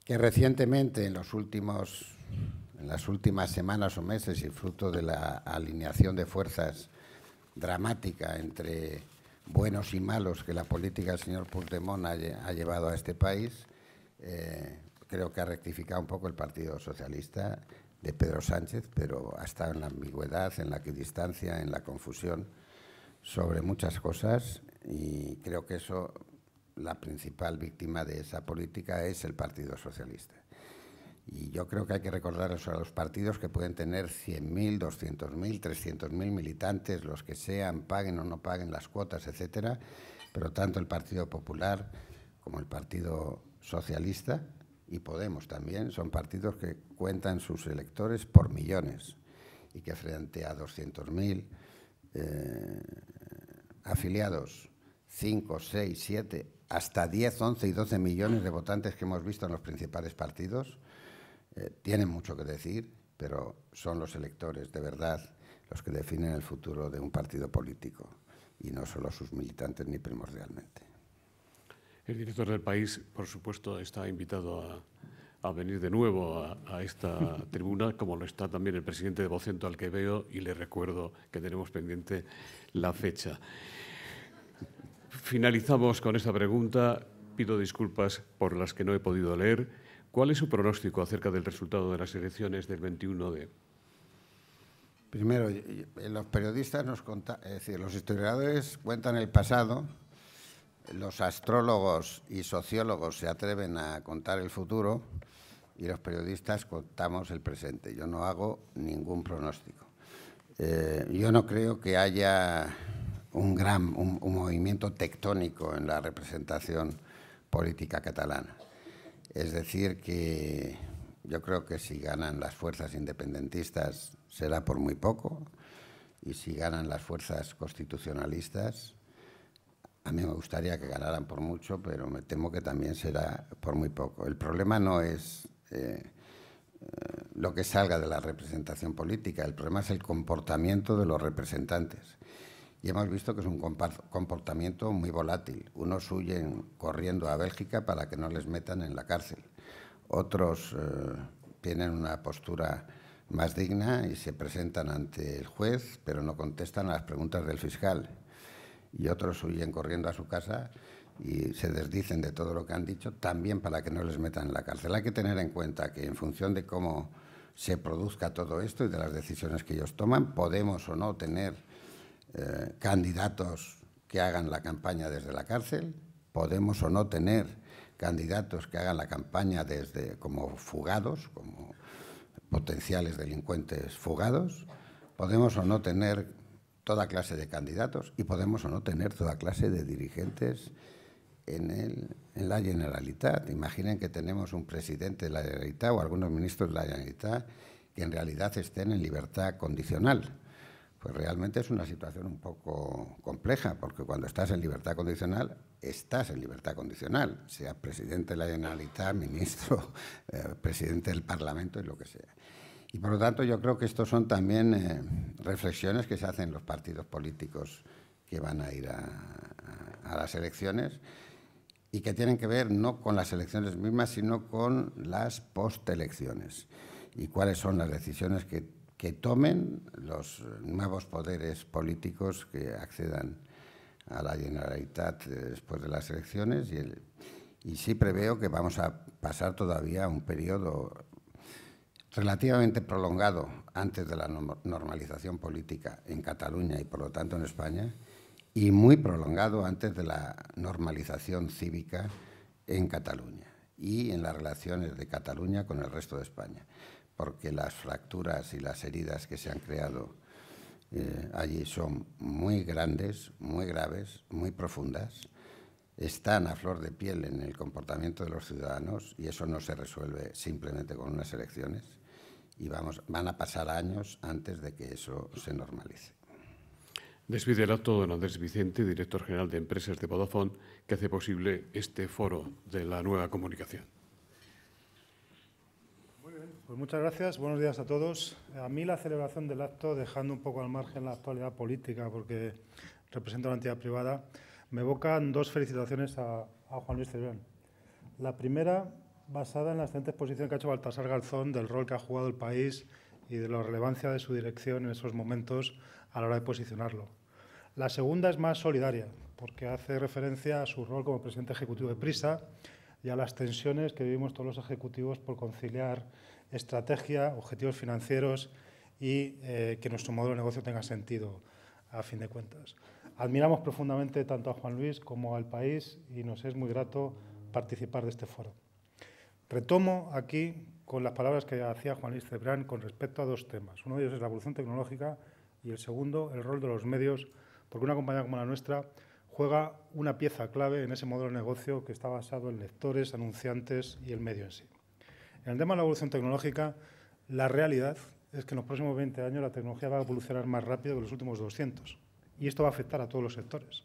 que recientemente, en las últimas semanas o meses, y fruto de la alineación de fuerzas dramática entre buenos y malos que la política del señor Puigdemont ha llevado a este país, creo que ha rectificado un poco el Partido Socialista de Pedro Sánchez, pero ha estado en la ambigüedad, en la equidistancia, en la confusión sobre muchas cosas, y creo que eso, la principal víctima de esa política es el Partido Socialista. Y yo creo que hay que recordar eso a los partidos que pueden tener 100.000, 200.000, 300.000 militantes, los que sean, paguen o no paguen las cuotas, etcétera, pero tanto el Partido Popular como el Partido Socialista y Podemos también son partidos que cuentan sus electores por millones y que frente a 200.000 afiliados, 5, 6, 7, hasta 10, 11 y 12 millones de votantes que hemos visto en los principales partidos, tienen mucho que decir, pero son los electores de verdad los que definen el futuro de un partido político y no solo sus militantes ni primordialmente.
El director del País, por supuesto, está invitado a venir de nuevo a esta tribuna, como lo está también el presidente de Vocento, al que veo, y le recuerdo que tenemos pendiente la fecha. Finalizamos con esta pregunta. Pido disculpas por las que no he podido leer. ¿Cuál es su pronóstico acerca del resultado de las elecciones del 21 de...?
Primero, los periodistas es decir, los historiadores cuentan el pasado, los astrólogos y sociólogos se atreven a contar el futuro y los periodistas contamos el presente. Yo no hago ningún pronóstico. Yo no creo que haya un movimiento tectónico en la representación política catalana. Es decir, que yo creo que si ganan las fuerzas independentistas será por muy poco, y si ganan las fuerzas constitucionalistas, a mí me gustaría que ganaran por mucho, pero me temo que también será por muy poco. El problema no es lo que salga de la representación política, el problema es el comportamiento de los representantes. Y hemos visto que es un comportamiento muy volátil. Unos huyen corriendo a Bélgica para que no les metan en la cárcel. Otros tienen una postura más digna y se presentan ante el juez, pero no contestan a las preguntas del fiscal. Y otros huyen corriendo a su casa y se desdicen de todo lo que han dicho, también para que no les metan en la cárcel. Hay que tener en cuenta que en función de cómo se produzca todo esto y de las decisiones que ellos toman, podemos o no tener candidatos que hagan la campaña desde la cárcel, podemos o no tener candidatos que hagan la campaña como fugados, como potenciales delincuentes fugados, podemos o no tener toda clase de candidatos y podemos o no tener toda clase de dirigentes en la Generalitat. Imaginen que tenemos un presidente de la Generalitat o algunos ministros de la Generalitat que en realidad estén en libertad condicional. Pues realmente es una situación un poco compleja, porque cuando estás en libertad condicional, estás en libertad condicional, sea presidente de la Generalitat, ministro, presidente del Parlamento y lo que sea. Y por lo tanto yo creo que estos son también reflexiones que se hacen los partidos políticos que van a ir a las elecciones y que tienen que ver no con las elecciones mismas, sino con las postelecciones y cuáles son las decisiones que tomen los nuevos poderes políticos que accedan a la Generalitat después de las elecciones. Y sí preveo que vamos a pasar todavía un periodo relativamente prolongado antes de la normalización política en Cataluña y, por lo tanto, en España, y muy prolongado antes de la normalización cívica en Cataluña y en las relaciones de Cataluña con el resto de España, porque las fracturas y las heridas que se han creado allí son muy grandes, muy graves, muy profundas, están a flor de piel en el comportamiento de los ciudadanos y eso no se resuelve simplemente con unas elecciones y van a pasar años antes de que eso se normalice.
Despide el acto don Andrés Vicente, director general de Empresas de Vodafone, que hace posible este foro de la nueva comunicación.
Muy bien, pues muchas gracias. Buenos días a todos. A mí la celebración del acto, dejando un poco al margen la actualidad política, porque represento a una entidad privada, me evocan dos felicitaciones a Juan Luis Cebrián. La primera, basada en la excelente exposición que ha hecho Baltasar Garzón del rol que ha jugado el país y de la relevancia de su dirección en esos momentos a la hora de posicionarlo. La segunda es más solidaria, porque hace referencia a su rol como presidente ejecutivo de Prisa y a las tensiones que vivimos todos los ejecutivos por conciliar estrategia, objetivos financieros y que nuestro modelo de negocio tenga sentido, a fin de cuentas. Admiramos profundamente tanto a Juan Luis como al país y nos es muy grato participar de este foro. Retomo aquí con las palabras que hacía Juan Luis Cebrián con respecto a dos temas. Uno de ellos es la evolución tecnológica y el segundo, el rol de los medios, porque una compañía como la nuestra juega una pieza clave en ese modelo de negocio que está basado en lectores, anunciantes y el medio en sí. En el tema de la evolución tecnológica, la realidad es que en los próximos 20 años la tecnología va a evolucionar más rápido que los últimos 200 y esto va a afectar a todos los sectores.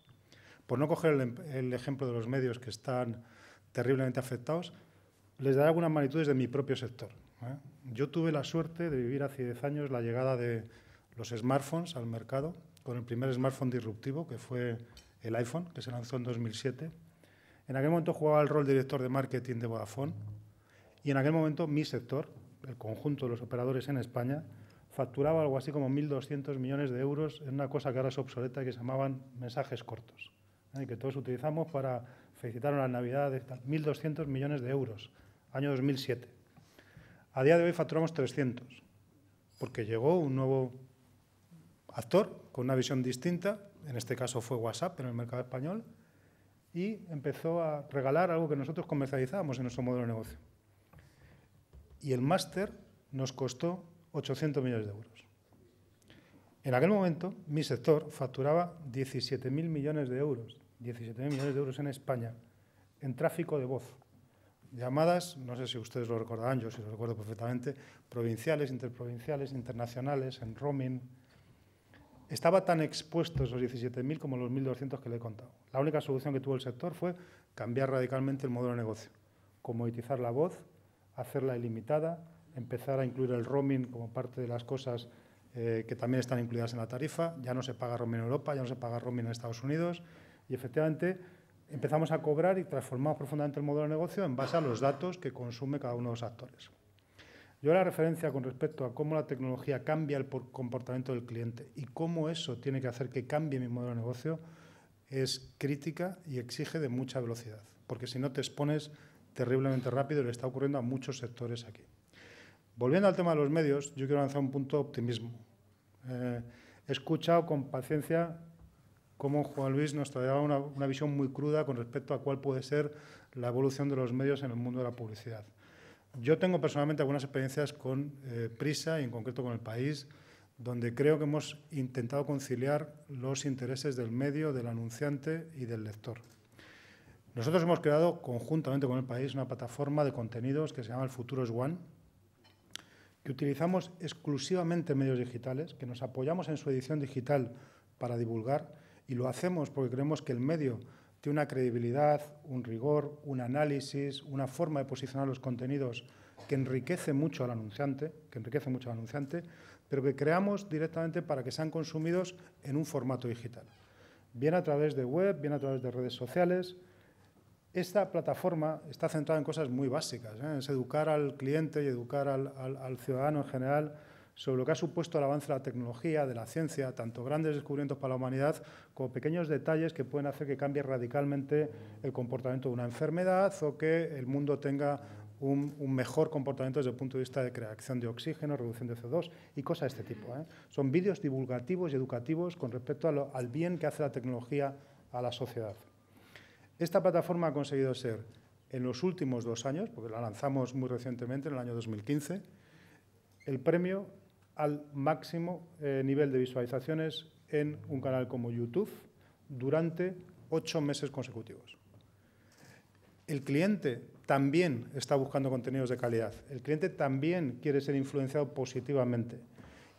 Por no coger el ejemplo de los medios que están terriblemente afectados, les daré algunas magnitudes de mi propio sector. Yo tuve la suerte de vivir hace 10 años la llegada de los smartphones al mercado, con el primer smartphone disruptivo, que fue el iPhone, que se lanzó en 2007. En aquel momento jugaba el rol de director de marketing de Vodafone y en aquel momento mi sector, el conjunto de los operadores en España, facturaba algo así como 1.200 millones de euros en una cosa que ahora es obsoleta y que se llamaban mensajes cortos, que todos utilizamos para felicitar a las Navidades, 1.200 millones de euros, año 2007. A día de hoy facturamos 300, porque llegó un nuevo actor con una visión distinta, en este caso fue WhatsApp en el mercado español, y empezó a regalar algo que nosotros comercializábamos en nuestro modelo de negocio. Y el máster nos costó 800 millones de euros. En aquel momento, mi sector facturaba 17.000 millones de euros, 17.000 millones de euros en España, en tráfico de voz. Llamadas, no sé si ustedes lo recordarán, yo sí lo recuerdo perfectamente, provinciales, interprovinciales, internacionales, en roaming. Estaba tan expuesto esos 17.000 como los 1.200 que le he contado. La única solución que tuvo el sector fue cambiar radicalmente el modelo de negocio, comoditizar la voz, hacerla ilimitada, empezar a incluir el roaming como parte de las cosas que también están incluidas en la tarifa. Ya no se paga roaming en Europa, ya no se paga roaming en Estados Unidos y efectivamente empezamos a cobrar y transformamos profundamente el modelo de negocio en base a los datos que consume cada uno de los actores. Yo la referencia con respecto a cómo la tecnología cambia el comportamiento del cliente y cómo eso tiene que hacer que cambie mi modelo de negocio es crítica y exige de mucha velocidad, porque si no te expones terriblemente rápido y le está ocurriendo a muchos sectores aquí. Volviendo al tema de los medios, yo quiero lanzar un punto de optimismo. He escuchado con paciencia cómo Juan Luis nos traía una visión muy cruda con respecto a cuál puede ser la evolución de los medios en el mundo de la publicidad. Yo tengo personalmente algunas experiencias con Prisa y en concreto con El País, donde creo que hemos intentado conciliar los intereses del medio, del anunciante y del lector. Nosotros hemos creado conjuntamente con El País una plataforma de contenidos que se llama El Futuro es One, que utilizamos exclusivamente medios digitales, que nos apoyamos en su edición digital para divulgar y lo hacemos porque creemos que el medio tiene una credibilidad, un rigor, un análisis, una forma de posicionar los contenidos que enriquece mucho al anunciante, pero que creamos directamente para que sean consumidos en un formato digital, bien a través de web, bien a través de redes sociales. Esta plataforma está centrada en cosas muy básicas, es educar al cliente y educar al ciudadano en general sobre lo que ha supuesto el avance de la tecnología, de la ciencia, tanto grandes descubrimientos para la humanidad como pequeños detalles que pueden hacer que cambie radicalmente el comportamiento de una enfermedad o que el mundo tenga un mejor comportamiento desde el punto de vista de creación de oxígeno, reducción de CO2 y cosas de este tipo. Son vídeos divulgativos y educativos con respecto al bien que hace la tecnología a la sociedad. Esta plataforma ha conseguido ser, en los últimos 2 años, porque la lanzamos muy recientemente, en el año 2015, el premio al máximo nivel de visualizaciones en un canal como YouTube durante 8 meses consecutivos. El cliente también está buscando contenidos de calidad. El cliente también quiere ser influenciado positivamente.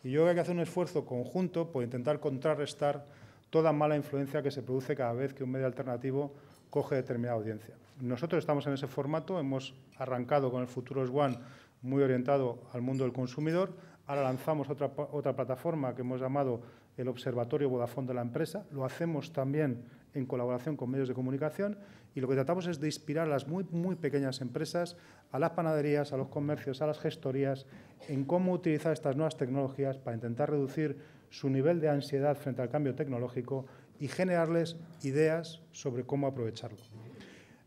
Y yo creo que hay que hacer un esfuerzo conjunto por intentar contrarrestar toda mala influencia que se produce cada vez que un medio alternativo coge determinada audiencia. Nosotros estamos en ese formato, hemos arrancado con El Futuro es One muy orientado al mundo del consumidor. Ahora lanzamos otra plataforma que hemos llamado el Observatorio Vodafone de la empresa. Lo hacemos también en colaboración con medios de comunicación y lo que tratamos es de inspirar a las muy pequeñas empresas, a las panaderías, a los comercios, a las gestorías, en cómo utilizar estas nuevas tecnologías para intentar reducir su nivel de ansiedad frente al cambio tecnológico y generarles ideas sobre cómo aprovecharlo.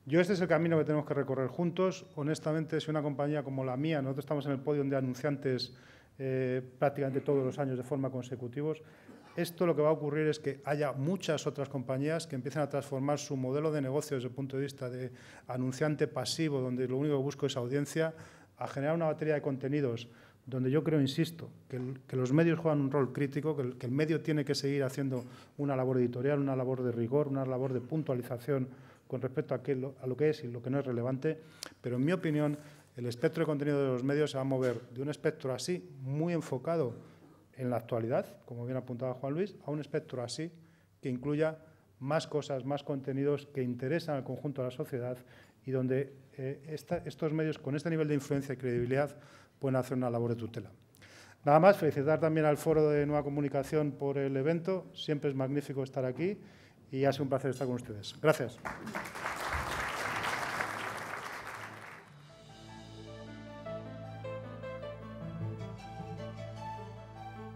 Este es el camino que tenemos que recorrer juntos. Honestamente, si una compañía como la mía, nosotros estamos en el podio de anunciantes prácticamente todos los años de forma consecutiva, esto lo que va a ocurrir es que haya muchas otras compañías que empiecen a transformar su modelo de negocio desde el punto de vista de anunciante pasivo, donde lo único que busco es audiencia, a generar una batería de contenidos donde yo creo, insisto, que los medios juegan un rol crítico, que el medio tiene que seguir haciendo una labor editorial, una labor de rigor, una labor de puntualización con respecto a lo que es y lo que no es relevante, pero en mi opinión el espectro de contenido de los medios se va a mover de un espectro así, muy enfocado en la actualidad, como bien apuntaba Juan Luis, a un espectro así que incluya más cosas, más contenidos que interesan al conjunto de la sociedad y donde estos medios con este nivel de influencia y credibilidad pueden hacer una labor de tutela. Nada más, felicitar también al Foro de Nueva Comunicación por el evento. Siempre es magnífico estar aquí y ha sido un placer estar con ustedes. Gracias.